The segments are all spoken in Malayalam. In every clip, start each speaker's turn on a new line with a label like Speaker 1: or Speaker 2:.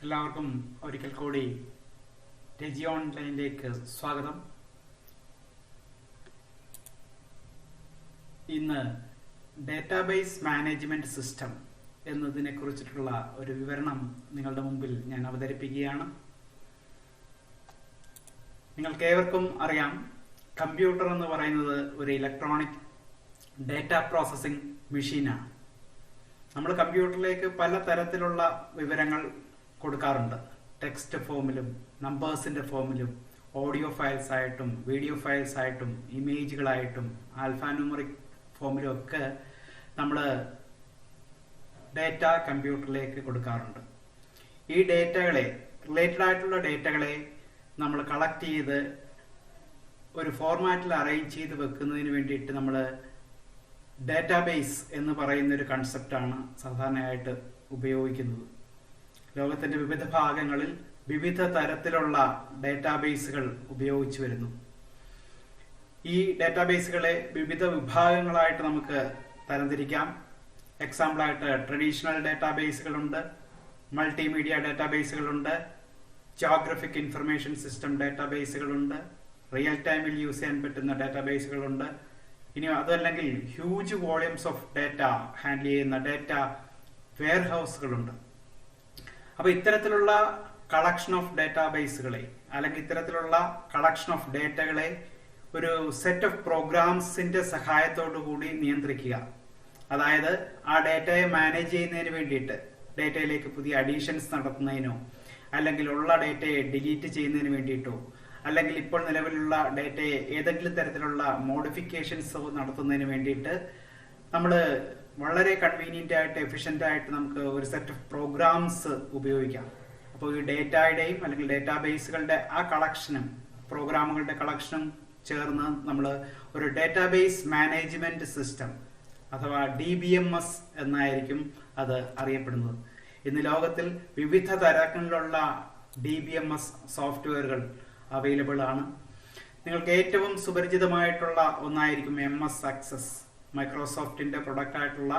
Speaker 1: എല്ലാവർക്കും ഒരിക്കൽ കൂടി രജി ഓൺലൈനിലേക്ക് സ്വാഗതം. ഇന്ന് ഡേറ്റാബേസ് മാനേജ്മെന്റ് സിസ്റ്റം എന്നതിനെ കുറിച്ചിട്ടുള്ള ഒരു വിവരണം നിങ്ങളുടെ മുമ്പിൽ ഞാൻ അവതരിപ്പിക്കുകയാണ്. നിങ്ങൾക്ക് ഏവർക്കും അറിയാം, കമ്പ്യൂട്ടർ എന്ന് പറയുന്നത് ഒരു ഇലക്ട്രോണിക് ഡേറ്റ പ്രോസസ്സിംഗ് മെഷീനാണ്. നമ്മൾ കമ്പ്യൂട്ടറിലേക്ക് പല തരത്തിലുള്ള വിവരങ്ങൾ കൊടുക്കാറുണ്ട്. ടെക്സ്റ്റ് ഫോമിലും നമ്പേഴ്സിന്റെ ഫോമിലും ഓഡിയോ ഫയൽസ് ആയിട്ടും വീഡിയോ ഫയൽസ് ആയിട്ടും ഇമേജുകളായിട്ടും ആൽഫാന്യൂമറിക് ഫോമിലും ഒക്കെ നമ്മൾ ഡേറ്റ കമ്പ്യൂട്ടറിലേക്ക് കൊടുക്കാറുണ്ട്. ഈ ഡേറ്റകളെ, റിലേറ്റഡ് ആയിട്ടുള്ള ഡേറ്റകളെ നമ്മൾ കളക്ട് ചെയ്ത് ഒരു ഫോർമാറ്റിൽ അറേഞ്ച് ചെയ്ത് വെക്കുന്നതിന് വേണ്ടിയിട്ട് നമ്മൾ ഡേറ്റാബേസ് എന്ന് പറയുന്ന ഒരു കൺസെപ്റ്റാണ് സാധാരണയായിട്ട് ഉപയോഗിക്കുന്നത്. ലോകത്തിന്റെ വിവിധ ഭാഗങ്ങളിൽ വിവിധ തരത്തിലുള്ള ഡേറ്റാബേസുകൾ ഉപയോഗിച്ചു വരുന്നു. ഈ ഡേറ്റാബേസുകളെ വിവിധ വിഭാഗങ്ങളായിട്ട് നമുക്ക് തരംതിരിക്കാം. എക്സാമ്പിളായിട്ട് ട്രഡീഷണൽ ഡേറ്റാബേസുകളുണ്ട്, മൾട്ടിമീഡിയ ഡേറ്റാബേസുകളുണ്ട്, ജിയോഗ്രഫിക് ഇൻഫർമേഷൻ സിസ്റ്റം ഡേറ്റാബേസുകളുണ്ട്, റിയൽ ടൈമിൽ യൂസ് ചെയ്യാൻ പറ്റുന്ന ഡേറ്റാബേസുകളുണ്ട്. ഇനി അതല്ലെങ്കിൽ huge volumes of data handle ചെയ്യുന്ന ഡേറ്റ വെയർഹൗസുകളുണ്ട്. അപ്പൊ ഇത്തരത്തിലുള്ള കളക്ഷൻ ഓഫ് ഡേറ്റാബേസുകളെ അല്ലെങ്കിൽ ഇത്തരത്തിലുള്ള കളക്ഷൻ ഓഫ് ഡേറ്റകളെ ഒരു സെറ്റ് ഓഫ് പ്രോഗ്രാംസിന്റെ സഹായത്തോടു കൂടി നിയന്ത്രിക്കുക. അതായത് ആ ഡേറ്റയെ മാനേജ് ചെയ്യുന്നതിന് വേണ്ടിയിട്ട്, ഡേറ്റയിലേക്ക് പുതിയ അഡീഷൻസ് നടത്തുന്നതിനോ അല്ലെങ്കിൽ ഉള്ള ഡേറ്റയെ ഡിലീറ്റ് ചെയ്യുന്നതിന് വേണ്ടിയിട്ടോ അല്ലെങ്കിൽ ഇപ്പോൾ നിലവിലുള്ള ഡേറ്റയെ ഏതെങ്കിലും തരത്തിലുള്ള മോഡിഫിക്കേഷൻസോ നടത്തുന്നതിന് വേണ്ടിയിട്ട് നമ്മൾ വളരെ കൺവീനിയന്റ് ആയിട്ട് എഫിഷ്യന്റ് ആയിട്ട് നമുക്ക് ഒരു സെറ്റ് ഓഫ് പ്രോഗ്രാംസ് ഉപയോഗിക്കാം. അപ്പോൾ ഈ ഡേറ്റയുടെയും അല്ലെങ്കിൽ ഡേറ്റാബേസുകളുടെ ആ കളക്ഷനും പ്രോഗ്രാമുകളുടെ കളക്ഷനും ചേർന്ന് നമ്മൾ ഒരു ഡേറ്റാബേസ് മാനേജ്മെന്റ് സിസ്റ്റം അഥവാ DBMS എന്നായിരിക്കും അത് അറിയപ്പെടുന്നത്. ഇന്ന് ലോകത്തിൽ വിവിധ തരങ്ങളിലുള്ള DBMS സോഫ്റ്റ്വെയറുകൾ അവൈലബിൾ ആണ്. നിങ്ങൾക്ക് ഏറ്റവും സുപരിചിതമായിട്ടുള്ള ഒന്നായിരിക്കും MS Access. മൈക്രോസോഫ്റ്റിന്റെ പ്രൊഡക്റ്റ് ആയിട്ടുള്ള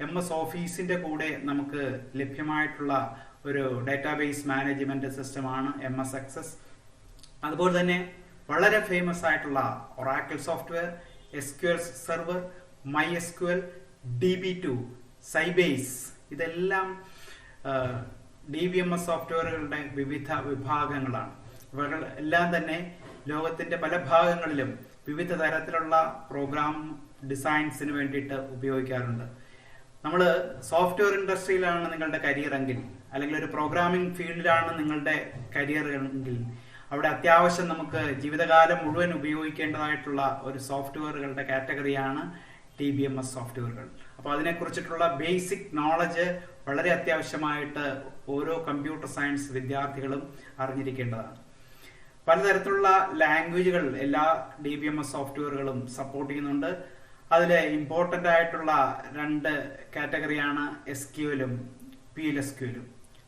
Speaker 1: MS ഓഫീസിന്റെ കൂടെ നമുക്ക് ലഭ്യമായിട്ടുള്ള ഒരു ഡേറ്റാബേസ് മാനേജ്മെന്റ് സിസ്റ്റമാണ് MS Access. അതുപോലെ തന്നെ വളരെ ഫേമസ് ആയിട്ടുള്ള Oracle software, SQL server, MySQL, DB2, Sybase, ഇതെല്ലാം DBMS സോഫ്റ്റ്വെയറുകളുടെ വിവിധ വിഭാഗങ്ങളാണ്. ഇവകൾ എല്ലാം തന്നെ ലോകത്തിന്റെ പല ഭാഗങ്ങളിലും വിവിധ തരത്തിലുള്ള പ്രോഗ്രാം ഡിസൈൻസിന് വേണ്ടിയിട്ട് ഉപയോഗിക്കാറുണ്ട്. നമ്മൾ സോഫ്റ്റ്വെയർ ഇൻഡസ്ട്രിയിലാണ് നിങ്ങളുടെ കരിയർ എങ്കിൽ, അല്ലെങ്കിൽ ഒരു പ്രോഗ്രാമിംഗ് ഫീൽഡിലാണ് നിങ്ങളുടെ കരിയർ എങ്കിൽ, അവിടെ അത്യാവശ്യം നമുക്ക് ജീവിതകാലം മുഴുവൻ ഉപയോഗിക്കേണ്ടതായിട്ടുള്ള ഒരു സോഫ്റ്റ്വെയറുകളുടെ കാറ്റഗറിയാണ് DBMS സോഫ്റ്റ്വെയറുകൾ. അപ്പോൾ അതിനെക്കുറിച്ചിട്ടുള്ള ബേസിക് നോളജ് വളരെ അത്യാവശ്യമായിട്ട് ഓരോ കമ്പ്യൂട്ടർ സയൻസ് വിദ്യാർത്ഥികളും അറിഞ്ഞിരിക്കേണ്ടതാണ്. പലതരത്തിലുള്ള ലാംഗ്വേജുകൾ എല്ലാ DBMS സോഫ്റ്റ്വെയറുകളും സപ്പോർട്ട് ചെയ്യുന്നുണ്ട്. അതിൽ ഇമ്പോർട്ടന്റ് ആയിട്ടുള്ള രണ്ട് കാറ്റഗറിയാണ് SQLും PLSQLും.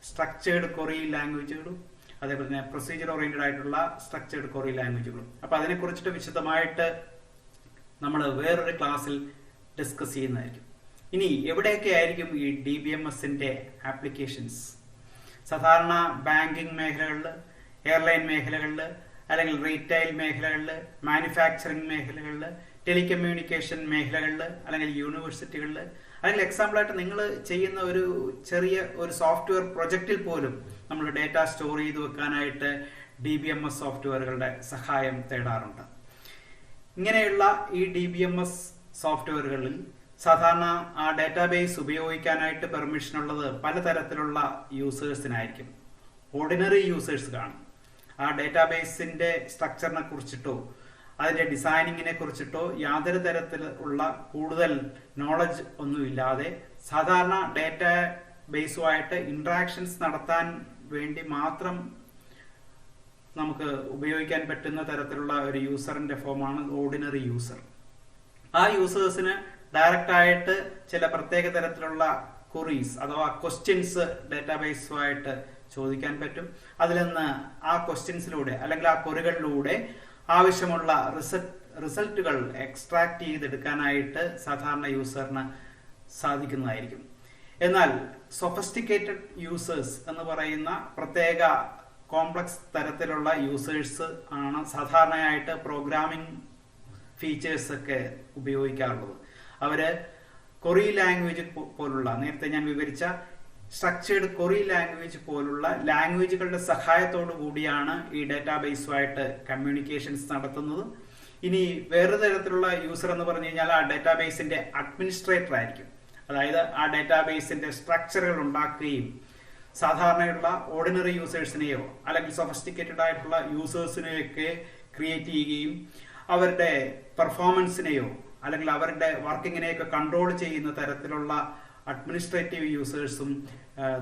Speaker 1: സ്ട്രക്ചേർഡ് ക്വറി ലാംഗ്വേജുകളും അതേപോലെ തന്നെ പ്രൊസീജിയർ ഓറിയന്റഡ് ആയിട്ടുള്ള സ്ട്രക്ചേർഡ് ക്വറി ലാംഗ്വേജുകളും. അപ്പൊ അതിനെ കുറിച്ചിട്ട് വിശദമായിട്ട് നമ്മൾ വേറൊരു ക്ലാസ്സിൽ ഡിസ്കസ് ചെയ്യുന്നതായിരിക്കും. ഇനി എവിടെയൊക്കെ ആയിരിക്കും ഈ DBMSന്റെ ആപ്ലിക്കേഷൻസ്? സാധാരണ ബാങ്കിങ് മേഖലകളിൽ, എയർലൈൻ മേഖലകളിൽ, അല്ലെങ്കിൽ റീറ്റെയിൽ മേഖലകളിൽ, മാനുഫാക്ചറിങ് മേഖലകളിൽ, ടെലികമ്മ്യൂണിക്കേഷൻ മേഖലകളിൽ, അല്ലെങ്കിൽ യൂണിവേഴ്സിറ്റികളിൽ, അല്ലെങ്കിൽ എക്സാമ്പിളായിട്ട് നിങ്ങൾ ചെയ്യുന്ന ഒരു ചെറിയ ഒരു സോഫ്റ്റ്വെയർ പ്രൊജക്റ്റിൽ പോലും നമ്മൾ ഡേറ്റ സ്റ്റോർ ചെയ്ത് വെക്കാനായിട്ട് DBMS സോഫ്റ്റ്വെയറുകളുടെ സഹായം തേടാറുണ്ട്. ഇങ്ങനെയുള്ള ഈ DBMS സോഫ്റ്റ്വെയറുകളിൽ സാധാരണ ആ ഡേറ്റാബേസ് ഉപയോഗിക്കാനായിട്ട് പെർമിഷൻ ഉള്ളത് പലതരത്തിലുള്ള യൂസേഴ്സിനായിരിക്കും. ഓർഡിനറി യൂസേഴ്സ് കാണും. ആ ഡേറ്റാബേസിന്റെ സ്ട്രക്ചറിനെ കുറിച്ചിട്ടോ അതിന്റെ ഡിസൈനിങ്ങിനെ കുറിച്ചിട്ടോ യാതൊരു തരത്തിലുള്ള കൂടുതൽ നോളജ് ഒന്നുമില്ലാതെ സാധാരണ ഡേറ്റാബേസുമായിട്ട് ഇന്ററാക്ഷൻസ് നടത്താൻ വേണ്ടി മാത്രം നമുക്ക് ഉപയോഗിക്കാൻ പറ്റുന്ന തരത്തിലുള്ള ഒരു യൂസറിന്റെ ഫോമാണ് ഓർഡിനറി യൂസർ. ആ യൂസേഴ്സിന് ഡയറക്റ്റ് ആയിട്ട് ചില പ്രത്യേക തരത്തിലുള്ള ക്വറീസ് അഥവാ ക്വസ്റ്റ്യൻസ് ഡേറ്റാബേസുമായിട്ട് ചോദിക്കാൻ പറ്റും. അതിൽ നിന്ന് ആ ക്വസ്റ്റ്യൻസിലൂടെ അല്ലെങ്കിൽ ആ ക്വറികളിലൂടെ ആവശ്യമുള്ള റിസൾട്ടുകൾ എക്സ്ട്രാക്ട് ചെയ്തെടുക്കാനായിട്ട് സാധാരണ യൂസറിന് സാധിക്കുന്നതായിരിക്കും. എന്നാൽ സൊഫിസ്റ്റിക്കേറ്റഡ് യൂസേഴ്സ് എന്ന് പറയുന്ന പ്രത്യേക കോംപ്ലക്സ് തരത്തിലുള്ള യൂസേഴ്സ് ആണ് സാധാരണയായിട്ട് പ്രോഗ്രാമിംഗ് ഫീച്ചേഴ്സ് ഒക്കെ ഉപയോഗിക്കാറുള്ളത്. അവര് കൊറി ലാംഗ്വേജ് പോലുള്ള, നേരത്തെ ഞാൻ വിവരിച്ച സ്ട്രക്ചേർഡ് കൊറി ലാംഗ്വേജ് പോലുള്ള ലാംഗ്വേജുകളുടെ സഹായത്തോടു കൂടിയാണ് ഈ ഡേറ്റാബേസുമായിട്ട് കമ്മ്യൂണിക്കേഷൻസ് നടത്തുന്നത്. ഇനി വേറെ തരത്തിലുള്ള യൂസർ എന്ന് പറഞ്ഞു കഴിഞ്ഞാൽ ആ ഡേറ്റാബേസിന്റെ അഡ്മിനിസ്ട്രേറ്റർ ആയിരിക്കും. അതായത് ആ ഡേറ്റാബേസിന്റെ സ്ട്രക്ചറുകൾ ഉണ്ടാക്കുകയും സാധാരണയുള്ള ഓർഡിനറി യൂസേഴ്സിനെയോ അല്ലെങ്കിൽ സൊഫിസ്റ്റിക്കേറ്റഡ് ആയിട്ടുള്ള യൂസേഴ്സിനെയോ ഒക്കെ ക്രിയേറ്റ് ചെയ്യുകയും അവരുടെ പെർഫോമൻസിനെയോ അല്ലെങ്കിൽ അവരുടെ വർക്കിങ്ങിനെയൊക്കെ കൺട്രോൾ ചെയ്യുന്ന തരത്തിലുള്ള അഡ്മിനിസ്ട്രേറ്റീവ് യൂസേഴ്സും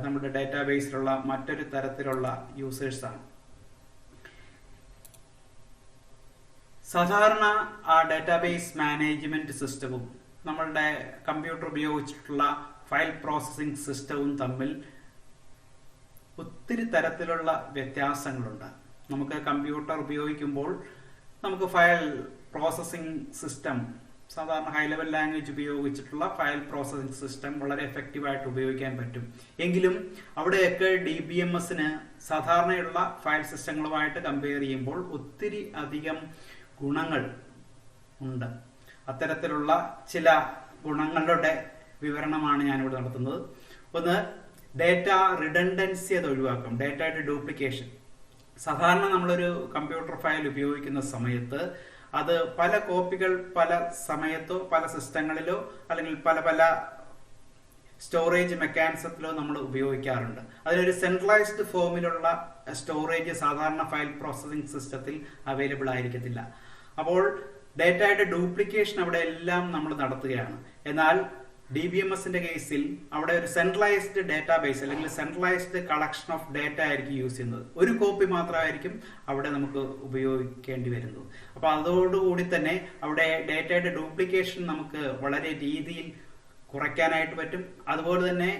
Speaker 1: നമ്മുടെ ഡേറ്റാബേസിലുള്ള മറ്റൊരു തരത്തിലുള്ള യൂസേഴ്സാണ്. സാധാരണ ആ ഡേറ്റാബേസ് മാനേജ്മെന്റ് സിസ്റ്റവും നമ്മളുടെ കമ്പ്യൂട്ടർ ഉപയോഗിച്ചിട്ടുള്ള ഫയൽ പ്രോസസ്സിംഗ് സിസ്റ്റവും തമ്മിൽ ഒത്തിരി തരത്തിലുള്ള വ്യത്യാസങ്ങളുണ്ട്. നമുക്ക് കമ്പ്യൂട്ടർ ഉപയോഗിക്കുമ്പോൾ നമുക്ക് ഫയൽ പ്രോസസ്സിംഗ് സിസ്റ്റം, സാധാരണ ഹൈ ലെവൽ ലാംഗ്വേജ് ഉപയോഗിച്ചിട്ടുള്ള ഫയൽ പ്രോസസ്സിംഗ് സിസ്റ്റം വളരെ എഫക്റ്റീവായിട്ട് ഉപയോഗിക്കാൻ പറ്റും. എങ്കിലും അവിടെയൊക്കെ DBMSന് സാധാരണയുള്ള ഫയൽ സിസ്റ്റങ്ങളുമായിട്ട് കമ്പയർ ചെയ്യുമ്പോൾ ഒത്തിരി അധികം ഗുണങ്ങൾ ഉണ്ട്. അത്തരത്തിലുള്ള ചില ഗുണങ്ങളുടെ വിവരണമാണ് ഞാനിവിടെ നടത്തുന്നത്. ഒന്ന്, ഡേറ്റ റിഡൻഡൻസി അത് ഒഴിവാക്കും. ഡേറ്റയുടെ ഡ്യൂപ്ലിക്കേഷൻ. സാധാരണ നമ്മളൊരു കമ്പ്യൂട്ടർ ഫയൽ ഉപയോഗിക്കുന്ന സമയത്ത് അത് പല കോപ്പികൾ പല സമയത്തോ പല സിസ്റ്റങ്ങളിലോ അല്ലെങ്കിൽ പല പല സ്റ്റോറേജ് മെക്കാനിസത്തിലോ നമ്മൾ ഉപയോഗിക്കാറുണ്ട്. അതിനൊരു സെൻട്രലൈസ്ഡ് ഫോമിലുള്ള സ്റ്റോറേജ് സാധാരണ ഫയൽ പ്രോസസ്സിംഗ് സിസ്റ്റത്തിൽ അവൈലബിൾ ആയിരിക്കത്തില്ല. അപ്പോൾ ഡേറ്റയുടെ ഡ്യൂപ്ലിക്കേഷൻ അവിടെ എല്ലാം നമ്മൾ നടത്തുകയാണ്. എന്നാൽ DBMSന്റെ കേസിൽ അവിടെ ഒരു സെൻട്രലൈസ്ഡ് ഡേറ്റാബേസ് അല്ലെങ്കിൽ സെൻട്രലൈസ്ഡ് കളക്ഷൻ ഓഫ് ഡേറ്റ ആയിരിക്കും യൂസ് ചെയ്യുന്നത്. ഒരു കോപ്പി മാത്രമായിരിക്കും അവിടെ നമുക്ക് ഉപയോഗിക്കേണ്ടി വരുന്നത്. അപ്പൊ അതോടുകൂടി തന്നെ അവിടെ ഡേറ്റയുടെ ഡ്യൂപ്ലിക്കേഷൻ നമുക്ക് വളരെ രീതിയിൽ കുറയ്ക്കാനായിട്ട് പറ്റും. അതുപോലെ തന്നെ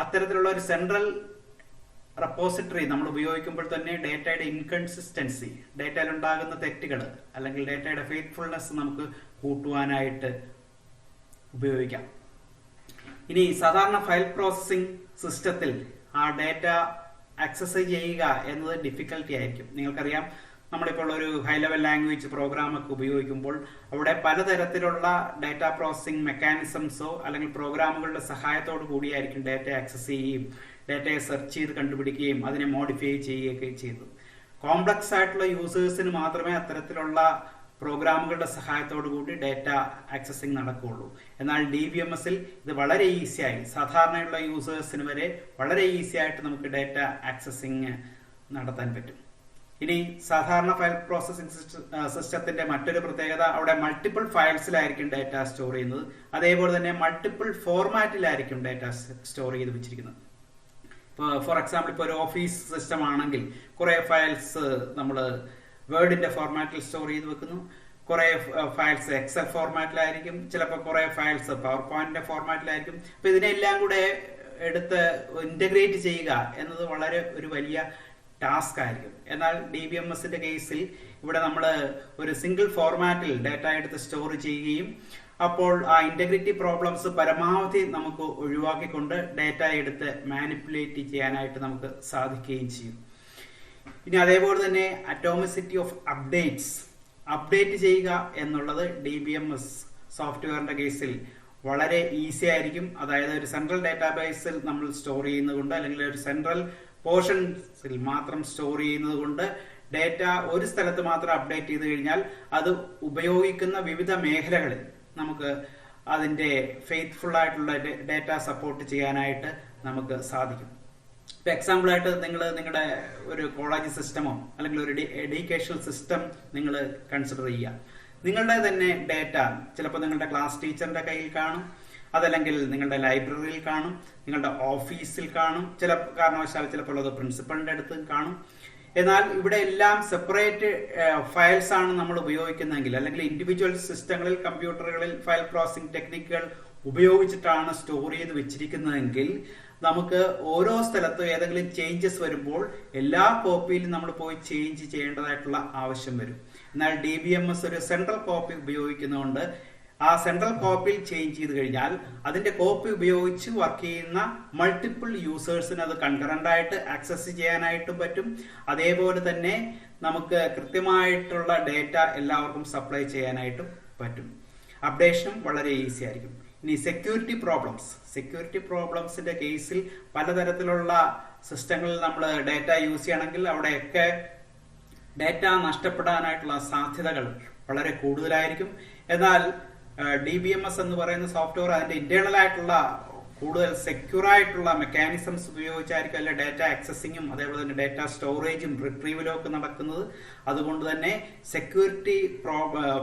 Speaker 1: അത്തരത്തിലുള്ള ഒരു സെൻട്രൽ റെപ്പോസിറ്ററി നമ്മൾ ഉപയോഗിക്കുമ്പോൾ തന്നെ ഡേറ്റയുടെ ഇൻകൺസിസ്റ്റൻസി, ഡേറ്റയിൽ ഉണ്ടാകുന്ന തെറ്റുകൾ അല്ലെങ്കിൽ ഡേറ്റയുടെ ഫെയ്ത്ത്ഫുൾനെസ് നമുക്ക് കൂട്ടുവാനായിട്ട് ഉപയോഗിക്കാം. ഇനി സാധാരണ ഫയൽ പ്രോസസ്സിംഗ് സിസ്റ്റത്തിൽ ആ ഡേറ്റ ആക്സസ് ചെയ്യുക എന്നത് ഡിഫിക്കൽട്ടി ആയിരിക്കും. നിങ്ങൾക്കറിയാം, നമ്മളിപ്പോൾ ഒരു ഹൈ ലെവൽ ലാംഗ്വേജ് പ്രോഗ്രാം ഒക്കെ ഉപയോഗിക്കുമ്പോൾ അവിടെ പലതരത്തിലുള്ള ഡേറ്റ പ്രോസസ്സിംഗ് മെക്കാനിസംസോ അല്ലെങ്കിൽ പ്രോഗ്രാമുകളുടെ സഹായത്തോടു കൂടിയായിരിക്കും ഡേറ്റ ആക്സസ് ചെയ്യുകയും ഡേറ്റയെ സെർച്ച് ചെയ്ത് കണ്ടുപിടിക്കുകയും അതിനെ മോഡിഫൈ ചെയ്യുകയൊക്കെ ചെയ്തു. കോംപ്ലക്സ് ആയിട്ടുള്ള യൂസേഴ്സിന് മാത്രമേ അത്തരത്തിലുള്ള പ്രോഗ്രാമുകളുടെ സഹായത്തോടു കൂടി ഡേറ്റ ആക്സസിങ് നടക്കുകയുള്ളൂ. എന്നാൽ DBMSൽ ഇത് വളരെ ഈസിയായി, സാധാരണയുള്ള യൂസേഴ്സിന് വരെ വളരെ ഈസി ആയിട്ട് നമുക്ക് ഡേറ്റ ആക്സസിങ് നടത്താൻ പറ്റും. ഇനി സാധാരണ ഫയൽ പ്രോസസ്സിംഗ് സിസ്റ്റത്തിന്റെ മറ്റൊരു പ്രത്യേകത, അവിടെ മൾട്ടിപ്പിൾ ഫയൽസിലായിരിക്കും ഡേറ്റ സ്റ്റോർ ചെയ്യുന്നത്. അതേപോലെ തന്നെ മൾട്ടിപ്പിൾ ഫോർമാറ്റിലായിരിക്കും ഡേറ്റ സ്റ്റോർ ചെയ്ത് വെച്ചിരിക്കുന്നത്. ഇപ്പോൾ ഫോർ എക്സാമ്പിൾ, ഇപ്പോൾ ഒരു ഓഫീസ് സിസ്റ്റം ആണെങ്കിൽ കുറെ ഫയൽസ് നമ്മൾ വേർഡിന്റെ ഫോർമാറ്റിൽ സ്റ്റോർ ചെയ്ത് വെക്കുന്നു. കുറെ ഫയൽസ് എക്സൽ ഫോർമാറ്റിലായിരിക്കും, ചിലപ്പോൾ കുറെ ഫയൽസ് പവർ പോയിന്റിന്റെ ഫോർമാറ്റിലായിരിക്കും. അപ്പൊ ഇതിനെല്ലാം കൂടെ എടുത്ത് ഇന്റഗ്രേറ്റ് ചെയ്യുക എന്നത് വളരെ ഒരു വലിയ ടാസ്ക് ആയിരിക്കും. എന്നാൽ DBMSന്റെ കേസിൽ ഇവിടെ നമ്മൾ ഒരു സിംഗിൾ ഫോർമാറ്റിൽ ഡേറ്റ എടുത്ത് സ്റ്റോർ ചെയ്യുകയും അപ്പോൾ ആ ഇന്റഗ്രിറ്റി പ്രോബ്ലംസ് പരമാവധി നമുക്ക് ഒഴിവാക്കിക്കൊണ്ട് ഡേറ്റ എടുത്ത് മാനിപ്പുലേറ്റ് ചെയ്യാനായിട്ട് നമുക്ക് സാധിക്കുകയും ചെയ്യും. ഇനി അതേപോലെ തന്നെ അറ്റോമിസിറ്റി ഓഫ് അപ്ഡേറ്റ് ചെയ്യുക എന്നുള്ളത് DBMS സോഫ്റ്റ്വെയറിന്റെ കേസിൽ വളരെ ഈസി ആയിരിക്കും. അതായത് ഒരു സെൻട്രൽ ഡേറ്റാബേസിൽ നമ്മൾ സ്റ്റോർ ചെയ്യുന്നത് കൊണ്ട് അല്ലെങ്കിൽ ഒരു സെൻട്രൽ പോർഷൻസിൽ മാത്രം സ്റ്റോർ ചെയ്യുന്നത് കൊണ്ട് ഡേറ്റ ഒരു സ്ഥലത്ത് മാത്രം അപ്ഡേറ്റ് ചെയ്ത് കഴിഞ്ഞാൽ അത് ഉപയോഗിക്കുന്ന വിവിധ മേഖലകളിൽ നമുക്ക് അതിന്റെ ഫെയ്ത്ത്ഫുൾ ആയിട്ടുള്ള ഡേറ്റ സപ്പോർട്ട് ചെയ്യാനായിട്ട് നമുക്ക് സാധിക്കും. ഇപ്പൊ എക്സാമ്പിൾ ആയിട്ട് നിങ്ങൾ നിങ്ങളുടെ ഒരു കോളേജ് സിസ്റ്റമോ അല്ലെങ്കിൽ ഒരു എഡ്യൂക്കേഷണൽ സിസ്റ്റം നിങ്ങൾ കൺസിഡർ ചെയ്യുക. നിങ്ങളുടെ തന്നെ ഡേറ്റ ചിലപ്പോൾ നിങ്ങളുടെ ക്ലാസ് ടീച്ചറിന്റെ കയ്യിൽ കാണും, അതല്ലെങ്കിൽ നിങ്ങളുടെ ലൈബ്രറിയിൽ കാണും, നിങ്ങളുടെ ഓഫീസിൽ കാണും, ചില കാരണവശാൽ ചിലപ്പോൾ അത് പ്രിൻസിപ്പളിന്റെ അടുത്ത് കാണും. എന്നാൽ ഇവിടെ എല്ലാം സെപ്പറേറ്റ് ഫയൽസ് ആണ് നമ്മൾ ഉപയോഗിക്കുന്നതെങ്കിൽ അല്ലെങ്കിൽ ഇൻഡിവിജ്വൽ സിസ്റ്റങ്ങളിൽ കമ്പ്യൂട്ടറുകളിൽ ഫയൽ പ്രോസസ്സിംഗ് ടെക്നിക്കുകൾ ഉപയോഗിച്ചിട്ടാണ് സ്റ്റോർ ചെയ്ത് വെച്ചിരിക്കുന്നതെങ്കിൽ നമുക്ക് ഓരോ സ്ഥലത്തും ഏതെങ്കിലും ചേഞ്ചസ് വരുമ്പോൾ എല്ലാ കോപ്പിയിലും നമ്മൾ പോയി ചേഞ്ച് ചെയ്യേണ്ടതായിട്ടുള്ള ആവശ്യം വരും. എന്നാൽ DBMS ഒരു സെൻട്രൽ കോപ്പി ഉപയോഗിക്കുന്നതുകൊണ്ട് ആ സെൻട്രൽ കോപ്പിയിൽ ചേഞ്ച് ചെയ്ത് കഴിഞ്ഞാൽ അതിന്റെ കോപ്പി ഉപയോഗിച്ച് വർക്ക് ചെയ്യുന്ന മൾട്ടിപ്പിൾ യൂസേഴ്സിന് അത് കൺകറന്റ് ആയിട്ട് ആക്സസ് ചെയ്യാനായിട്ടും പറ്റും. അതേപോലെ തന്നെ നമുക്ക് കൃത്യമായിട്ടുള്ള ഡേറ്റ എല്ലാവർക്കും സപ്ലൈ ചെയ്യാനായിട്ടും പറ്റും. അപ്ഡേഷനും വളരെ ഈസി ആയിരിക്കും. ഇനി സെക്യൂരിറ്റി പ്രോബ്ലംസിന്റെ കേസിൽ പലതരത്തിലുള്ള സിസ്റ്റങ്ങളിൽ നമ്മൾ ഡേറ്റ യൂസ് ചെയ്യണമെങ്കിൽ അവിടെയൊക്കെ ഡേറ്റ നഷ്ടപ്പെടാനായിട്ടുള്ള സാധ്യതകൾ വളരെ കൂടുതലായിരിക്കും. എന്നാൽ DBMS എന്ന് പറയുന്ന സോഫ്റ്റ്വെയർ അതിന്റെ ഇന്റേണൽ ആയിട്ടുള്ള കൂടുതൽ സെക്യൂർ ആയിട്ടുള്ള മെക്കാനിസംസ് ഉപയോഗിച്ചായിരിക്കും അതിലെ ഡേറ്റ ആക്സസിങ്ങും അതേപോലെ തന്നെ ഡേറ്റ സ്റ്റോറേജും റിട്രീവലും ഒക്കെ നടക്കുന്നത്. അതുകൊണ്ട് തന്നെ സെക്യൂരിറ്റി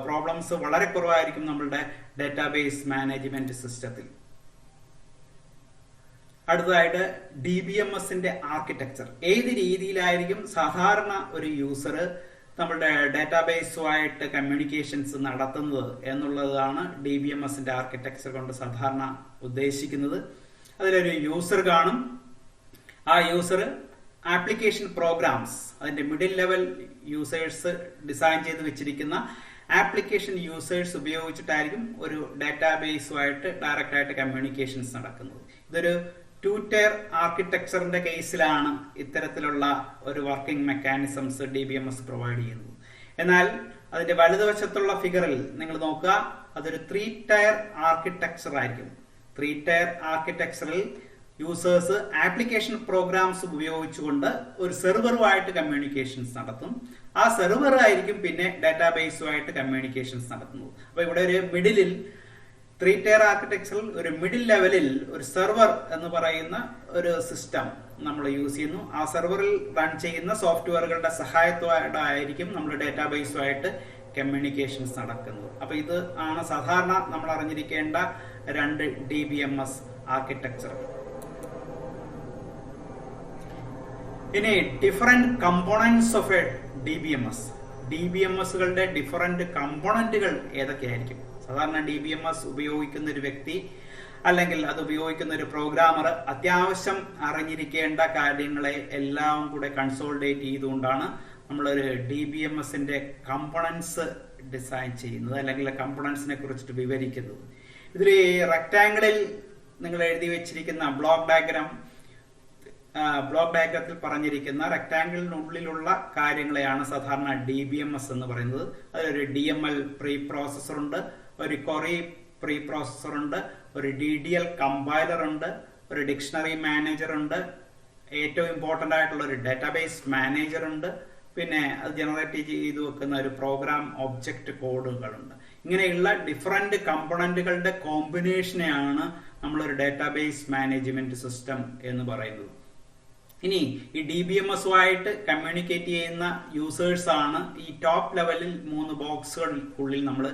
Speaker 1: പ്രോബ്ലംസ് വളരെ കുറവായിരിക്കും നമ്മളുടെ ഡേറ്റാബേസ് മാനേജ്മെന്റ് സിസ്റ്റത്തിൽ. അടുത്തതായിട്ട് DBMSന്റെ ആർക്കിടെക്ചർ. ഏത് രീതിയിലായിരിക്കും സാധാരണ ഒരു യൂസർ നമ്മുടെ ഡേറ്റാബേസുമായിട്ട് കമ്മ്യൂണിക്കേഷൻസ് നടത്തുന്നത് എന്നുള്ളതാണ് DBMSന്റെ ആർക്കിടെക്ചർ കൊണ്ട് സാധാരണ ഉദ്ദേശിക്കുന്നത്. അതിലൊരു യൂസർ കാണും. ആ യൂസർ ആപ്ലിക്കേഷൻ പ്രോഗ്രാംസ്, അതിന്റെ മിഡിൽ ലെവൽ യൂസേഴ്സ് ഡിസൈൻ ചെയ്ത് വെച്ചിരിക്കുന്ന ആപ്ലിക്കേഷൻ യൂസേഴ്സ് ഉപയോഗിച്ചിട്ടായിരിക്കും ഒരു ഡേറ്റാബേസുമായിട്ട് ഡയറക്റ്റ് ആയിട്ട് കമ്മ്യൂണിക്കേഷൻസ് നടക്കുന്നത്. ഇതൊരു 2-tier ആർക്കിടെക്ചറിന്റെ കേസിലാണ് ഇത്തരത്തിലുള്ള ഒരു വർക്കിംഗ് മെക്കാനിസംസ് DBMS പ്രൊവൈഡ് ചെയ്യുന്നത്. എന്നാൽ അതിന്റെ വലതുവശത്തുള്ള ഫിഗറിൽ നിങ്ങൾ നോക്കുക, അതൊരു 3-tier ആർക്കിടെക്ചർ ആയിരിക്കും. 3-tier ആർക്കിടെക്ചറിൽ യൂസേഴ്സ് ആപ്ലിക്കേഷൻ പ്രോഗ്രാംസ് ഉപയോഗിച്ചുകൊണ്ട് ഒരു സെർവറുമായിട്ട് കമ്മ്യൂണിക്കേഷൻസ് നടത്തും. ആ സെർവർ ആയിരിക്കും പിന്നെ ഡേറ്റാബേസുമായിട്ട് കമ്മ്യൂണിക്കേഷൻസ് നടത്തുന്നത്. അപ്പൊ ഇവിടെ ഒരു മിഡിലിൽ 3-tier ആർക്കിടെക്ചറിൽ ഒരു മിഡിൽ ലെവലിൽ ഒരു സെർവർ എന്ന് പറയുന്ന ഒരു സിസ്റ്റം നമ്മൾ യൂസ് ചെയ്യുന്നു. ആ സെർവറിൽ റൺ ചെയ്യുന്ന സോഫ്റ്റ്വെയറുകളുടെ സഹായത്തോടെ ആയിരിക്കും നമ്മൾ ഡേറ്റാബേസുമായിട്ട് കമ്മ്യൂണിക്കേഷൻസ് നടക്കുന്നത്. അപ്പൊ ഇത് ആണ് സാധാരണ നമ്മൾ അറിഞ്ഞിരിക്കേണ്ട 2 DBMS ആർക്കിടെക്ചർ. ഇനി ഡിഫറെന്റ് കമ്പോണന്റ്സ് ഓഫ് എ DBMSകളുടെ ഡിഫറെന്റ് കമ്പോണന്റുകൾ ഏതൊക്കെയായിരിക്കും? സാധാരണ DBMS ഉപയോഗിക്കുന്ന ഒരു വ്യക്തി അല്ലെങ്കിൽ അത് ഉപയോഗിക്കുന്ന ഒരു പ്രോഗ്രാമർ അത്യാവശ്യം അറിഞ്ഞിരിക്കേണ്ട കാര്യങ്ങളെ എല്ലാം കൂടെ കൺസോളിഡേറ്റ് ചെയ്തുകൊണ്ടാണ് നമ്മളൊരു DBMSന്റെ കമ്പോണൻസ് ഡിസൈൻ ചെയ്യുന്നത് അല്ലെങ്കിൽ കമ്പോണൻസിനെ കുറിച്ചിട്ട് വിവരിക്കുന്നത്. ഇതിൽ റെക്ടാങ്കിളിൽ നിങ്ങൾ എഴുതി വെച്ചിരിക്കുന്ന ബ്ലോക്ക് ഡയഗ്രത്തിൽ പറഞ്ഞിരിക്കുന്ന റെക്ടാങ്കിളിനുള്ളിലുള്ള കാര്യങ്ങളെയാണ് സാധാരണ DBMS എന്ന് പറയുന്നത്. അതിലൊരു DML പ്രീ പ്രോസസർ ഉണ്ട്, ഒരു ക്വറി പ്രീ പ്രോസസർ ഉണ്ട്, ഒരു DDL കമ്പൈലർ ഉണ്ട്, ഒരു ഡിക്ഷണറി മാനേജർ ഉണ്ട്, ഏറ്റവും ഇമ്പോർട്ടന്റ് ആയിട്ടുള്ള ഒരു ഡേറ്റാബേസ് മാനേജർ ഉണ്ട്, പിന്നെ അത് ജനറേറ്റ് ചെയ്ത് വെക്കുന്ന ഒരു പ്രോഗ്രാം ഒബ്ജക്റ്റ് കോഡുകളുണ്ട്. ഇങ്ങനെയുള്ള ഡിഫറെന്റ് കമ്പോണന്റുകളുടെ കോമ്പിനേഷനെയാണ് നമ്മളൊരു ഡേറ്റാബേസ് മാനേജ്മെന്റ് സിസ്റ്റം എന്ന് പറയുന്നത്. ഇനി ഈ DBMSുമായിട്ട് കമ്മ്യൂണിക്കേറ്റ് ചെയ്യുന്ന യൂസേഴ്സ് ആണ് ഈ ടോപ്പ് ലെവലിൽ 3 ബോക്സുകൾക്കുള്ളിൽ നമ്മൾ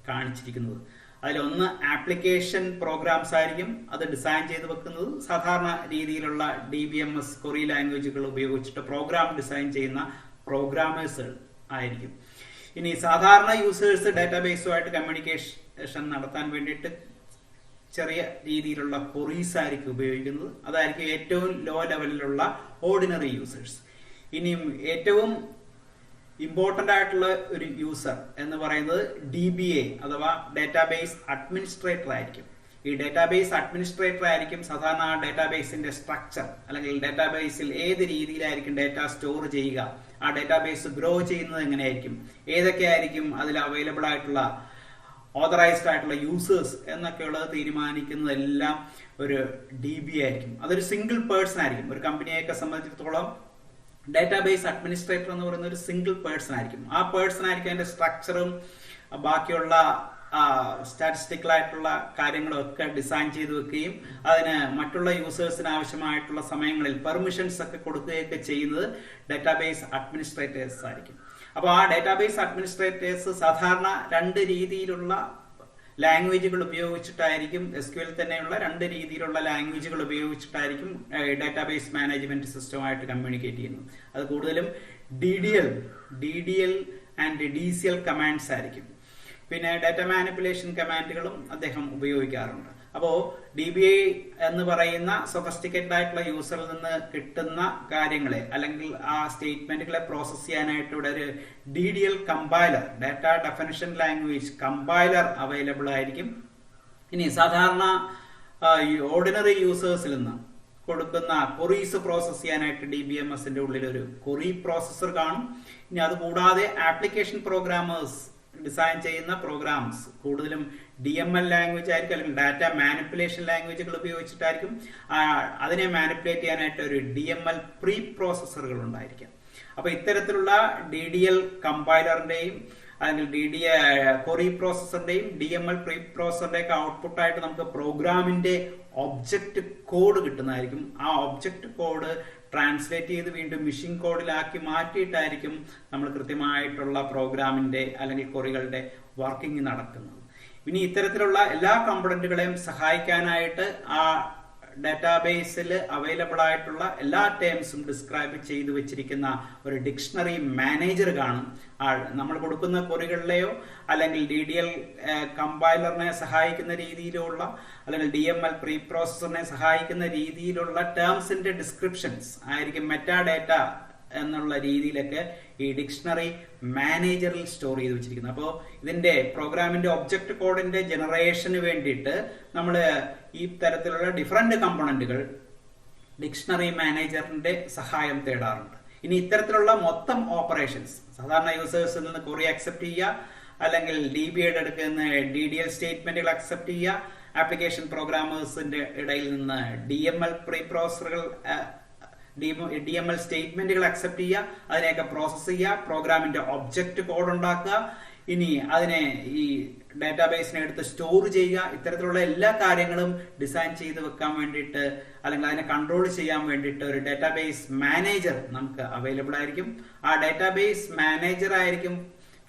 Speaker 1: കാണിച്ചിരിക്കുന്നത്. അതിലൊന്ന് ആപ്ലിക്കേഷൻ പ്രോഗ്രാംസ് ആയിരിക്കും, അത് ഡിസൈൻ ചെയ്ത് വെക്കുന്നത് സാധാരണ രീതിയിലുള്ള DBMS ക്വറി ലാംഗ്വേജുകൾ ഉപയോഗിച്ചിട്ട് പ്രോഗ്രാം ഡിസൈൻ ചെയ്യുന്ന പ്രോഗ്രാമേഴ്സ് ആയിരിക്കും. ഇനി സാധാരണ യൂസേഴ്സ് ഡേറ്റാബേസുമായിട്ട് കമ്മ്യൂണിക്കേഷൻ നടത്താൻ വേണ്ടിയിട്ട് ചെറിയ രീതിയിലുള്ള ക്വറീസ് ആയിരിക്കും ഉപയോഗിക്കുന്നത്. അതായിരിക്കും ഏറ്റവും ലോ ലെവലിലുള്ള ഓർഡിനറി യൂസേഴ്സ്. ഇനിയും ഏറ്റവും ഇമ്പോർട്ടന്റ് ആയിട്ടുള്ള ഒരു യൂസർ എന്ന് പറയുന്നത് DBA അഥവാ ഡേറ്റാബേസ് അഡ്മിനിസ്ട്രേറ്റർ ആയിരിക്കും. ഈ ഡേറ്റാബേസ് അഡ്മിനിസ്ട്രേറ്റർ ആയിരിക്കും സാധാരണ ആ ഡേറ്റാബേസിന്റെ സ്ട്രക്ചർ അല്ലെങ്കിൽ ഡേറ്റാബേസിൽ ഏത് രീതിയിലായിരിക്കും ഡേറ്റ സ്റ്റോർ ചെയ്യുക, ആ ഡേറ്റാബേസ് ഗ്രോ ചെയ്യുന്നത് എങ്ങനെയായിരിക്കും, ഏതൊക്കെയായിരിക്കും അതിൽ അവൈലബിൾ ആയിട്ടുള്ള ഓതറൈസ്ഡ് ആയിട്ടുള്ള യൂസേഴ്സ് എന്നൊക്കെയുള്ളത് തീരുമാനിക്കുന്നതെല്ലാം ഒരു DBA ആയിരിക്കും. അതൊരു സിംഗിൾ പേഴ്സൺ ആയിരിക്കും. ഒരു കമ്പനിയൊക്കെ സംബന്ധിച്ചിടത്തോളം ഡേറ്റാബേസ് അഡ്മിനിസ്ട്രേറ്റർ എന്ന് പറയുന്ന ഒരു സിംഗിൾ പേഴ്സൺ ആയിരിക്കും. ആ പേഴ്സൺ ആയിരിക്കും അതിന്റെ സ്ട്രക്ചറും ബാക്കിയുള്ള സ്റ്റാറ്റിസ്റ്റിക്കൽ ആയിട്ടുള്ള കാര്യങ്ങളും ഒക്കെ ഡിസൈൻ ചെയ്ത് വെക്കുകയും അതിന് മറ്റുള്ള യൂസേഴ്സിന് ആവശ്യമായിട്ടുള്ള സമയങ്ങളിൽ പെർമിഷൻസ് ഒക്കെ കൊടുക്കുകയൊക്കെ ചെയ്യുന്നത് ഡേറ്റാബേസ് അഡ്മിനിസ്ട്രേറ്റേഴ്സ് ആയിരിക്കും. അപ്പോൾ ആ ഡേറ്റാബേസ് അഡ്മിനിസ്ട്രേറ്റേഴ്സ് സാധാരണ 2 രീതിയിലുള്ള ലാംഗ്വേജുകൾ ഉപയോഗിച്ചിട്ടായിരിക്കും, SQL തന്നെയുള്ള 2 രീതിയിലുള്ള ലാംഗ്വേജുകൾ ഉപയോഗിച്ചിട്ടായിരിക്കും ഡേറ്റാബേസ് മാനേജ്മെന്റ് സിസ്റ്റമായിട്ട് കമ്മ്യൂണിക്കേറ്റ് ചെയ്യുന്നത്. അത് കൂടുതലും DDL ആൻഡ് DCL കമാൻഡ്സ് ആയിരിക്കും. പിന്നെ ഡാറ്റ മാനിപ്പുലേഷൻ കമാൻഡുകളും അദ്ദേഹം ഉപയോഗിക്കാറുണ്ട്. അപ്പോൾ DBA എന്ന് പറയുന്ന സൊഫിസ്റ്റിക്കേറ്റഡ് ആയിട്ടുള്ള യൂസറിൽ നിന്ന് കിട്ടുന്ന കാര്യങ്ങളെ അല്ലെങ്കിൽ ആ സ്റ്റേറ്റ്മെന്റുകളെ പ്രോസസ് ചെയ്യാനായിട്ട് ഇവിടെ ഒരു DDL compiler, data definition language compiler available ആയിരിക്കും. ഇനി സാധാരണ ഓർഡിനറി യൂസേഴ്സിൽ നിന്ന് കൊടുക്കുന്ന ക്വറീസ് പ്രോസസ് ചെയ്യാനായിട്ട് DBMSന്റെ ഉള്ളിൽ ഒരു ക്വറി പ്രോസസർ കാണും. ഇനി അത് കൂടാതെ ആപ്ലിക്കേഷൻ പ്രോഗ്രാമേഴ്സ് ഡിസൈൻ ചെയ്യുന്ന പ്രോഗ്രാംസ് കൂടുതലും DML ലാംഗ്വേജ് ആയിരിക്കും, അല്ലെങ്കിൽ ഡാറ്റ മാനിപ്പുലേഷൻ ലാംഗ്വേജുകൾ ഉപയോഗിച്ചിട്ടായിരിക്കും. അതിനെ മാനിപ്പുലേറ്റ് ചെയ്യാനായിട്ട് ഒരു DML പ്രീ പ്രോസസ്സറുകൾ ഉണ്ടായിരിക്കാം. അപ്പൊ ഇത്തരത്തിലുള്ള DDL കമ്പൈലറിന്റെയും അല്ലെങ്കിൽ ക്വറി പ്രോസസറിന്റെയും DML പ്രീ പ്രോസസറിന്റെ ഒക്കെ ഔട്ട്പുട്ട് ആയിട്ട് നമുക്ക് പ്രോഗ്രാമിന്റെ ഒബ്ജക്റ്റ് കോഡ് കിട്ടുന്നതായിരിക്കും. ആ ഒബ്ജക്റ്റ് കോഡ് ട്രാൻസ്ലേറ്റ് ചെയ്ത് വീണ്ടും മെഷീൻ കോഡിലാക്കി മാറ്റിയിട്ടായിരിക്കും നമ്മൾ കൃത്യമായിട്ടുള്ള പ്രോഗ്രാമിന്റെ അല്ലെങ്കിൽ ക്വറികളുടെ വർക്കിംഗ് നടക്കുന്നത്. ഇനി ഇത്തരത്തിലുള്ള എല്ലാ കമ്പോണന്റുകളെയും സഹായിക്കാനായിട്ട് ആ ഡാറ്റാബേസിൽ അവൈലബിൾ ആയിട്ടുള്ള എല്ലാ ടേംസും ഡിസ്ക്രൈബ് ചെയ്തു വെച്ചിരിക്കുന്ന ഒരു ഡിക്ഷണറി മാനേജർ കാണും. നമ്മൾ കൊടുക്കുന്ന ക്വറികളിലെയോ അല്ലെങ്കിൽ DDL കമ്പൈലറിനെ സഹായിക്കുന്ന രീതിയിലുള്ള അല്ലെങ്കിൽ DML പ്രീ പ്രോസസറിനെ സഹായിക്കുന്ന രീതിയിലുള്ള ടേംസിന്റെ ഡിസ്ക്രിപ്ഷൻസ് ആയിരിക്കും മെറ്റാഡാറ്റ എന്നുള്ള രീതിയിലൊക്കെ ഈ ഡിക്ഷണറി മാനേജറിൽ സ്റ്റോർ ചെയ്ത് വെച്ചിരിക്കുന്നത്. അപ്പോൾ ഇതിന്റെ പ്രോഗ്രാമിന്റെ ഒബ്ജക്റ്റ് കോഡിന്റെ ജനറേഷന് വേണ്ടിയിട്ട് നമ്മൾ ഈ തരത്തിലുള്ള ഡിഫറെന്റ് കമ്പോണന്റുകൾ ഡിക്ഷണറി മാനേജറിന്റെ സഹായം തേടാറുണ്ട്. ഇനി ഇത്തരത്തിലുള്ള മൊത്തം ഓപ്പറേഷൻസ് സാധാരണ യൂസേഴ്സിൽ നിന്ന് ക്വറി അക്സെപ്റ്റ് ചെയ്യുക, അല്ലെങ്കിൽ DBAയുടെ അടുക്കുന്ന DDL സ്റ്റേറ്റ്മെന്റുകൾ അക്സെപ്റ്റ് ചെയ്യുക, ആപ്ലിക്കേഷൻ പ്രോഗ്രാമേഴ്സിന്റെ ഇടയിൽ നിന്ന് DML പ്രീ പ്രോസസറുകൾ DML സ്റ്റേറ്റ്മെന്റുകൾ അക്സെപ്റ്റ് ചെയ്യുക, അതിനെയൊക്കെ പ്രോസസ് ചെയ്യുക, പ്രോഗ്രാമിന്റെ ഒബ്ജക്റ്റ് കോഡ് ഉണ്ടാക്കുക, ഇനി അതിനെ ഈ ഡാറ്റാബേസിനെ എടുത്ത് സ്റ്റോർ ചെയ്യുക. ഇത്തരത്തിലുള്ള എല്ലാ കാര്യങ്ങളും ഡിസൈൻ ചെയ്ത് വെക്കാൻ വേണ്ടിയിട്ട് അല്ലെങ്കിൽ അതിനെ കൺട്രോൾ ചെയ്യാൻ വേണ്ടിയിട്ട് ഒരു ഡാറ്റാബേസ് മാനേജർ നമുക്ക് അവൈലബിൾ ആയിരിക്കും. ആ ഡാറ്റാബേസ് മാനേജർ ആയിരിക്കും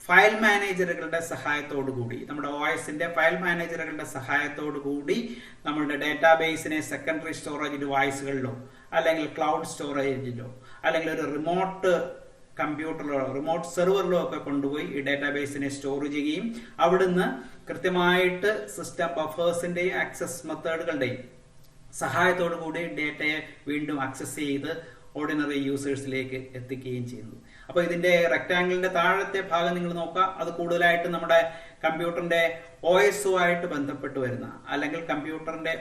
Speaker 1: ഫയൽ മാനേജറുകളുടെ സഹായത്തോടു കൂടി, നമ്മുടെ OSന്റെ ഫയൽ മാനേജറുകളുടെ സഹായത്തോടു കൂടി നമ്മളുടെ ഡാറ്റാബേസിനെ സെക്കൻഡറി സ്റ്റോറേജ് ഡിവൈസുകളിലോ അല്ലെങ്കിൽ ക്ലൗഡ് സ്റ്റോറേജിലോ അല്ലെങ്കിൽ ഒരു റിമോട്ട് കമ്പ്യൂട്ടറിലോ റിമോട്ട് സെർവറിലോ ഒക്കെ കൊണ്ടുപോയി ഈ ഡാറ്റാബേസിനെ സ്റ്റോർ ചെയ്യുകയും അവിടുന്ന് കൃത്യമായിട്ട് സിസ്റ്റം ബഫേഴ്സിന്റെയും ആക്സസ് മെത്തേഡുകളുടെയും സഹായത്തോടു കൂടി ഡേറ്റയെ വീണ്ടും ആക്സസ് ചെയ്ത് ഓർഡിനറി യൂസേഴ്സിലേക്ക് എത്തിക്കുകയും ചെയ്യുന്നു. അപ്പൊ ഇതിന്റെ റെക്ടാംഗിളിന്റെ താഴത്തെ ഭാഗം നിങ്ങൾ നോക്കുക, അത് കൂടുതലായിട്ട് നമ്മുടെ കമ്പ്യൂട്ടറിന്റെ OSുമായിട്ട് ബന്ധപ്പെട്ട് വരുന്ന അല്ലെങ്കിൽ കമ്പ്യൂട്ടറിന്റെ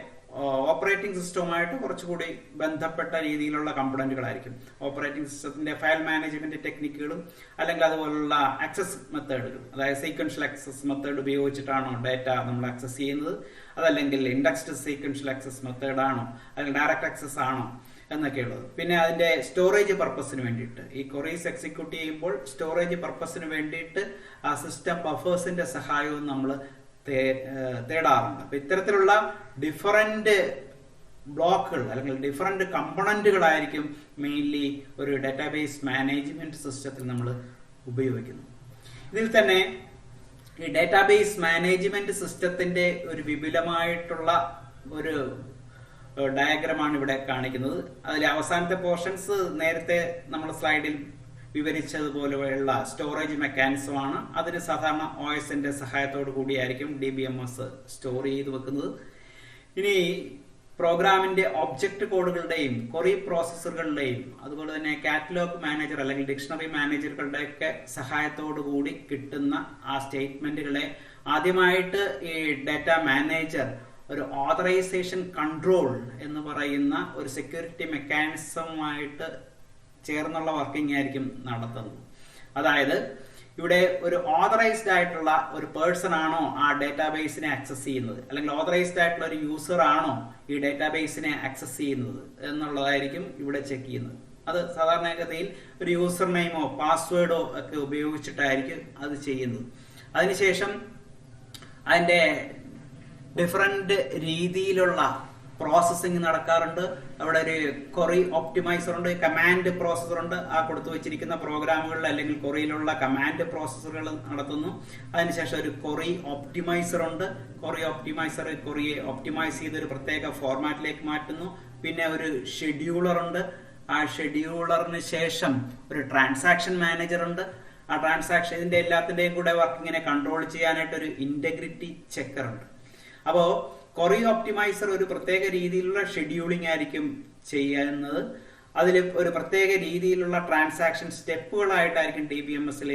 Speaker 1: ഓപ്പറേറ്റിംഗ് സിസ്റ്റവുമായിട്ട് കുറച്ചുകൂടി ബന്ധപ്പെട്ട രീതിയിലുള്ള കമ്പോണന്റുകളായിരിക്കും. ഓപ്പറേറ്റിംഗ് സിസ്റ്റത്തിന്റെ ഫയൽ മാനേജ്മെന്റ് ടെക്നിക്കുകളും അല്ലെങ്കിൽ അതുപോലുള്ള ആക്സസ് മെത്തേഡുകൾ, അതായത് സീക്വൻഷ്യൽ ആക്സസ് മെത്തേഡ് ഉപയോഗിച്ചിട്ടാണോ ഡാറ്റ നമ്മൾ ആക്സസ് ചെയ്യുന്നത്, അതല്ലെങ്കിൽ ഇൻഡെക്സ്ഡ് സീക്വൻഷ്യൽ ആക്സസ് മെത്തേഡ് ആണോ അല്ലെങ്കിൽ ഡയറക്റ്റ് ആക്സസ് ആണോ എന്നൊക്കെയുള്ളത്. പിന്നെ അതിന്റെ സ്റ്റോറേജ് പർപ്പസിന് വേണ്ടിയിട്ട് ഈ ക്വറീസ് എക്സിക്യൂട്ട് ചെയ്യുമ്പോൾ സ്റ്റോറേജ് പർപ്പസിന് വേണ്ടിയിട്ട് ആ സിസ്റ്റം ബഫേഴ്സിന്റെ സഹായവും നമ്മൾ തേടാറുണ്ട്. അപ്പൊ ഇത്തരത്തിലുള്ള ഡിഫറന്റ് ബ്ലോക്കുകൾ അല്ലെങ്കിൽ ഡിഫറന്റ് കമ്പോണന്റുകളായിരിക്കും മെയിൻലി ഒരു ഡാറ്റാബേസ് മാനേജ്മെന്റ് സിസ്റ്റത്തിൽ നമ്മൾ ഉപയോഗിക്കുന്നത്. ഇതിൽ തന്നെ ഈ ഡാറ്റാബേസ് മാനേജ്മെന്റ് സിസ്റ്റത്തിന്റെ ഒരു വിപുലമായിട്ടുള്ള ഒരു ഡയഗ്രമാണ് ഇവിടെ കാണിക്കുന്നത്. അതിലെ അവസാനത്തെ പോർഷൻസ് നേരത്തെ നമ്മൾ സ്ലൈഡിൽ വിവരിച്ചതുപോലെയുള്ള സ്റ്റോറേജ് മെക്കാനിസമാണ്. അതിന് സാധാരണ OSന്റെ സഹായത്തോടു കൂടിയായിരിക്കും DBMS സ്റ്റോർ ചെയ്ത് വെക്കുന്നത്. ഇനി പ്രോഗ്രാമിന്റെ ഒബ്ജക്റ്റ് കോഡുകളുടെയും ക്വറി പ്രോസസ്സറുകളുടെയും അതുപോലെ തന്നെ കാറ്റലോഗ് മാനേജർ അല്ലെങ്കിൽ ഡിക്ഷണറി മാനേജറുകളുടെ ഒക്കെ സഹായത്തോടു കൂടി കിട്ടുന്ന ആ സ്റ്റേറ്റ്മെന്റുകളെ ആദ്യമായിട്ട് ഈ ഡാറ്റ മാനേജർ ഒരു ഓതറൈസേഷൻ കൺട്രോൾ എന്ന് പറയുന്ന ഒരു സെക്യൂരിറ്റി മെക്കാനിസവുമായിട്ട് ചേർന്നുള്ള വർക്കിംഗ് ആയിരിക്കും നടത്തുന്നത്. അതായത് ഇവിടെ ഒരു ഓതറൈസ്ഡ് ആയിട്ടുള്ള ഒരു പേഴ്സൺ ആണോ ആ ഡാറ്റാബേസിനെ ആക്സസ് ചെയ്യുന്നത്, അല്ലെങ്കിൽ ഓതറൈസ്ഡ് ആയിട്ടുള്ള ഒരു യൂസർ ആണോ ഈ ഡാറ്റാബേസിനെ ആക്സസ് ചെയ്യുന്നത് എന്നുള്ളതായിരിക്കും ഇവിടെ ചെക്ക് ചെയ്യുന്നത്. അത് സാധാരണഗതിയിൽ ഒരു യൂസർ നെയിമോ പാസ്വേഡോ ഒക്കെ ഉപയോഗിച്ചിട്ടായിരിക്കും അത് ചെയ്യുന്നത്. അതിനുശേഷം അതിന്റെ ഡിഫറെന്റ് രീതിയിലുള്ള പ്രോസസ്സിംഗ് നടക്കാറുണ്ട്. അവിടെ ഒരു ക്വറി ഒപ്റ്റിമൈസർ ഉണ്ട്, കമാൻഡ് പ്രോസസർ ഉണ്ട്. ആ കൊടുത്തു വെച്ചിരിക്കുന്ന പ്രോഗ്രാമുകളിൽ അല്ലെങ്കിൽ ക്വറിയിലുള്ള കമാൻഡ് പ്രോസസ്സറുകൾ നടത്തുന്നു. അതിനുശേഷം ഒരു ക്വറി ഒപ്റ്റിമൈസർ ഉണ്ട്. ക്വറി ഒപ്റ്റിമൈസർ ക്വറിയെ ഒപ്റ്റിമൈസ് ചെയ്ത് ഒരു പ്രത്യേക ഫോർമാറ്റിലേക്ക് മാറ്റുന്നു. പിന്നെ ഒരു ഷെഡ്യൂളർ ഉണ്ട്. ആ ഷെഡ്യൂളറിന് ശേഷം ഒരു ട്രാൻസാക്ഷൻ മാനേജർ ഉണ്ട്. ആ ട്രാൻസാക്ഷൻ ഇതിന്റെ എല്ലാത്തിന്റെയും കൂടെ വർക്കിങ്ങിനെ കൺട്രോൾ ചെയ്യാനായിട്ട് ഒരു ഇന്റഗ്രിറ്റി ചെക്കർ ഉണ്ട്. അപ്പോ കൊറി ഒപ്റ്റിമൈസർ ഒരു പ്രത്യേക രീതിയിലുള്ള ഷെഡ്യൂളിംഗ് ആയിരിക്കും ചെയ്യുന്നത്. അതിൽ ഒരു പ്രത്യേക രീതിയിലുള്ള ട്രാൻസാക്ഷൻ സ്റ്റെപ്പുകളായിട്ടായിരിക്കും DBMSൽ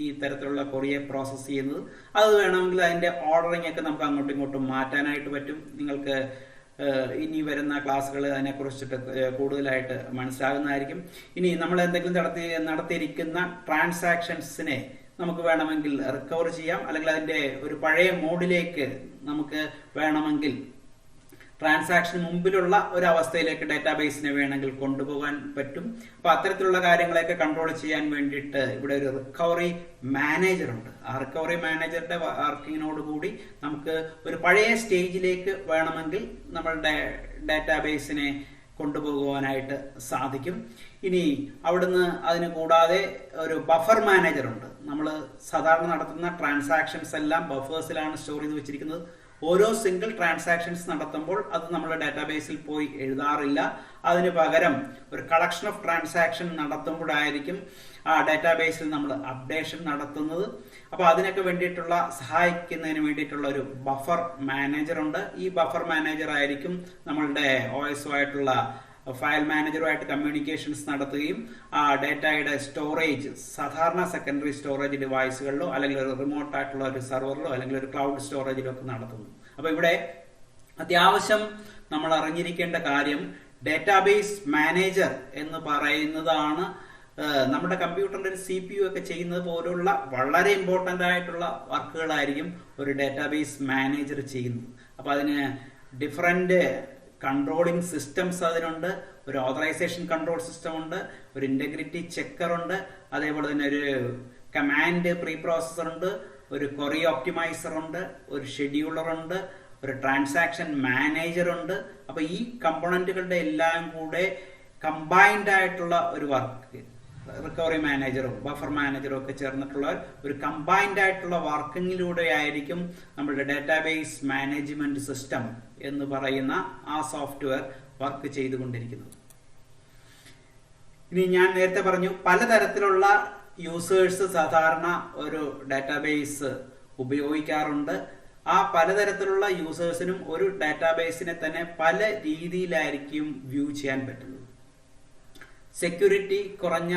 Speaker 1: ഈ തരത്തിലുള്ള കൊറിയെ പ്രോസസ് ചെയ്യുന്നത്. അത് വേണമെങ്കിൽ അതിന്റെ ഓർഡറിംഗ് ഒക്കെ നമുക്ക് അങ്ങോട്ടും ഇങ്ങോട്ടും മാറ്റാനായിട്ട് പറ്റും. നിങ്ങൾക്ക് ഇനി വരുന്ന ക്ലാസ്സുകൾ അതിനെക്കുറിച്ചിട്ട് കൂടുതലായിട്ട് മനസ്സിലാകുന്നതായിരിക്കും. ഇനി നമ്മൾ എന്തെങ്കിലും നടത്തിയിരിക്കുന്ന ട്രാൻസാക്ഷൻസിനെ നമുക്ക് വേണമെങ്കിൽ റിക്കവർ ചെയ്യാം, അല്ലെങ്കിൽ അതിന്റെ ഒരു പഴയ മോഡിലേക്ക് നമുക്ക് വേണമെങ്കിൽ ട്രാൻസാക്ഷൻ മുമ്പിലുള്ള ഒരു അവസ്ഥയിലേക്ക് ഡാറ്റാബേസിനെ വേണമെങ്കിൽ കൊണ്ടുപോകാൻ പറ്റും. അപ്പൊ അത്തരത്തിലുള്ള കാര്യങ്ങളെയൊക്കെ കൺട്രോൾ ചെയ്യാൻ വേണ്ടിയിട്ട് ഇവിടെ ഒരു റിക്കവറി മാനേജർ ഉണ്ട്. ആ റിക്കവറി മാനേജറുടെ വർക്കിങ്ങിനോടുകൂടി നമുക്ക് ഒരു പഴയ സ്റ്റേജിലേക്ക് വേണമെങ്കിൽ നമ്മളുടെ ഡാറ്റാബേസിനെ കൊണ്ടുപോകുവാനായിട്ട് സാധിക്കും. ഇനി അവിടുന്ന് അതിന് കൂടാതെ ഒരു ബഫർ മാനേജർ ഉണ്ട്. നമ്മൾ സാധാരണ നടത്തുന്ന ട്രാൻസാക്ഷൻസ് എല്ലാം ബഫേഴ്സിലാണ് സ്റ്റോർ ചെയ്ത് വെച്ചിരിക്കുന്നത്. ഓരോ സിംഗിൾ ട്രാൻസാക്ഷൻസ് നടത്തുമ്പോൾ അത് നമ്മുടെ ഡാറ്റാബേസിൽ പോയി എഴുതാറില്ല. അതിന് പകരം ഒരു കളക്ഷൻ ഓഫ് ട്രാൻസാക്ഷൻ നടത്തുമ്പോഴായിരിക്കും ആ ഡാറ്റാബേസിൽ നമ്മൾ അപ്ഡേഷൻ നടത്തുന്നത്. അപ്പൊ അതിനൊക്കെ വേണ്ടിയിട്ടുള്ള സഹായിക്കുന്നതിന് വേണ്ടിയിട്ടുള്ള ഒരു ബഫർ മാനേജർ ഉണ്ട്. ഈ ബഫർ മാനേജർ ആയിരിക്കും നമ്മളുടെ OSുമായിട്ടുള്ള ഫയൽ മാനേജറുമായിട്ട് കമ്മ്യൂണിക്കേഷൻസ് നടത്തുകയും ആ ഡാറ്റയുടെ സ്റ്റോറേജ് സാധാരണ സെക്കൻഡറി സ്റ്റോറേജ് ഡിവൈസുകളിലോ അല്ലെങ്കിൽ ഒരു റിമോട്ട് ആയിട്ടുള്ള ഒരു സെർവറിലോ അല്ലെങ്കിൽ ഒരു ക്ലൗഡ് സ്റ്റോറേജിലോ ഒക്കെ നടത്തുന്നു. അപ്പൊ ഇവിടെ അത്യാവശ്യം നമ്മൾ അറിഞ്ഞിരിക്കേണ്ട കാര്യം ഡാറ്റാബേസ് മാനേജർ എന്ന് പറയുന്നതാണ് നമ്മുടെ കമ്പ്യൂട്ടറിന്റെ ഒരു CPU ഒക്കെ ചെയ്യുന്നത് പോലുള്ള വളരെ ഇമ്പോർട്ടന്റ് ആയിട്ടുള്ള വർക്കുകളായിരിക്കും ഒരു ഡാറ്റാബേസ് മാനേജർ ചെയ്യുന്നത്. അപ്പൊ അതിന് ഡിഫറെന്റ് കൺട്രോളിംഗ് സിസ്റ്റംസ് അതിനുണ്ട്. ഒരു ഓതറൈസേഷൻ കൺട്രോൾ സിസ്റ്റം ഉണ്ട്, ഒരു ഇന്റഗ്രിറ്റി ചെക്കർ ഉണ്ട്, അതേപോലെ തന്നെ ഒരു കമാൻഡ് പ്രീ പ്രോസസർ ഉണ്ട്, ഒരു കൊറി ഒപ്റ്റിമൈസർ ഉണ്ട്, ഒരു ഷെഡ്യൂളർ ഉണ്ട്, ഒരു ട്രാൻസാക്ഷൻ മാനേജർ ഉണ്ട്. അപ്പൊ ഈ കമ്പോണന്റുകളുടെ എല്ലാം കൂടെ കമ്പൈൻഡ് ആയിട്ടുള്ള ഒരു വർക്ക്, റിക്കവറി മാനേജറും ബഫർ മാനേജറും ഒക്കെ ചേർന്നിട്ടുള്ള ഒരു കമ്പൈൻഡ് ആയിട്ടുള്ള വർക്കിങ്ങിലൂടെ ആയിരിക്കും നമ്മുടെ ഡാറ്റാബേസ് മാനേജ്മെന്റ് സിസ്റ്റം എന്ന് പറയുന്ന ആ സോഫ്റ്റ്വെയർ വർക്ക് ചെയ്തുകൊണ്ടിരിക്കുന്നത്. ഇനി ഞാൻ നേരത്തെ പറഞ്ഞു പലതരത്തിലുള്ള യൂസേഴ്സ് സാധാരണ ഒരു ഡാറ്റാബേസ് ഉപയോഗിക്കാറുണ്ട്. ആ പലതരത്തിലുള്ള യൂസേഴ്സിനും ഒരു ഡാറ്റാബേസിനെ തന്നെ പല രീതിയിലായിരിക്കും വ്യൂ ചെയ്യാൻ പറ്റുന്നത്. സെക്യൂരിറ്റി കുറഞ്ഞ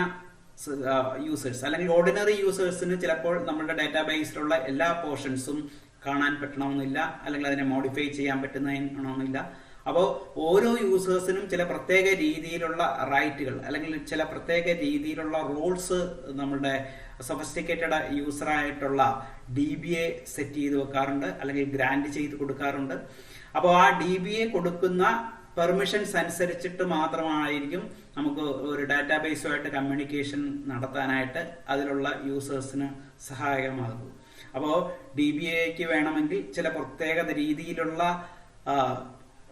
Speaker 1: യൂസേഴ്സ് അല്ലെങ്കിൽ ഓർഡിനറി യൂസേഴ്സിന് ചിലപ്പോൾ നമ്മുടെ ഡാറ്റാബേസിലുള്ള എല്ലാ പോർഷൻസും കാണാൻ പറ്റണമെന്നില്ല, അല്ലെങ്കിൽ അതിനെ മോഡിഫൈ ചെയ്യാൻ പറ്റുന്നതില്ല. അപ്പോൾ ഓരോ യൂസേഴ്സിനും ചില പ്രത്യേക രീതിയിലുള്ള റൈറ്റുകൾ അല്ലെങ്കിൽ ചില പ്രത്യേക രീതിയിലുള്ള റോൾസ് നമ്മുടെ സൊഫിസ്റ്റിക്കേറ്റഡ് യൂസറായിട്ടുള്ള DBA സെറ്റ് ചെയ്ത് വെക്കാറുണ്ട്, അല്ലെങ്കിൽ ഗ്രാൻഡ് ചെയ്ത് കൊടുക്കാറുണ്ട്. അപ്പോൾ ആ DBA കൊടുക്കുന്ന പെർമിഷൻസ് അനുസരിച്ചിട്ട് മാത്രമായിരിക്കും നമുക്ക് ഒരു ഡാറ്റാബേസുമായിട്ട് കമ്മ്യൂണിക്കേഷൻ നടത്താനായിട്ട് അതിലുള്ള യൂസേഴ്സിന് സഹായകമാകുന്നത്. അപ്പോൾ DBAക്ക് വേണമെങ്കിൽ ചില പ്രത്യേക രീതിയിലുള്ള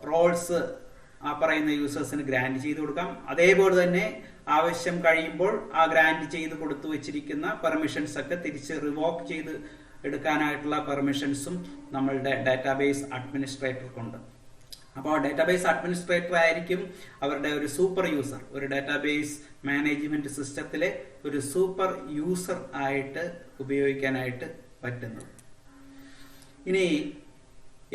Speaker 1: റോൾസ് ആ പറയുന്ന യൂസേഴ്സിന് ഗ്രാൻഡ് ചെയ്ത് കൊടുക്കാം. അതേപോലെ തന്നെ ആവശ്യം കഴിയുമ്പോൾ ആ ഗ്രാൻഡ് ചെയ്ത് കൊടുത്തു വെച്ചിരിക്കുന്ന പെർമിഷൻസ് ഒക്കെ തിരിച്ച് റിവോക്ക് ചെയ്ത് എടുക്കാനായിട്ടുള്ള പെർമിഷൻസും നമ്മളുടെ ഡാറ്റാബേസ് അഡ്മിനിസ്ട്രേറ്റർക്കുണ്ട്. അപ്പോൾ ഡാറ്റാബേസ് അഡ്മിനിസ്ട്രേറ്റർ ആയിരിക്കും അവരുടെ ഒരു സൂപ്പർ യൂസർ, ഒരു ഡാറ്റാബേസ് മാനേജ്മെന്റ് സിസ്റ്റത്തിലെ ഒരു സൂപ്പർ യൂസർ ആയിട്ട് ഉപയോഗിക്കാനായിട്ട് പറ്റുന്നത്. ഇനി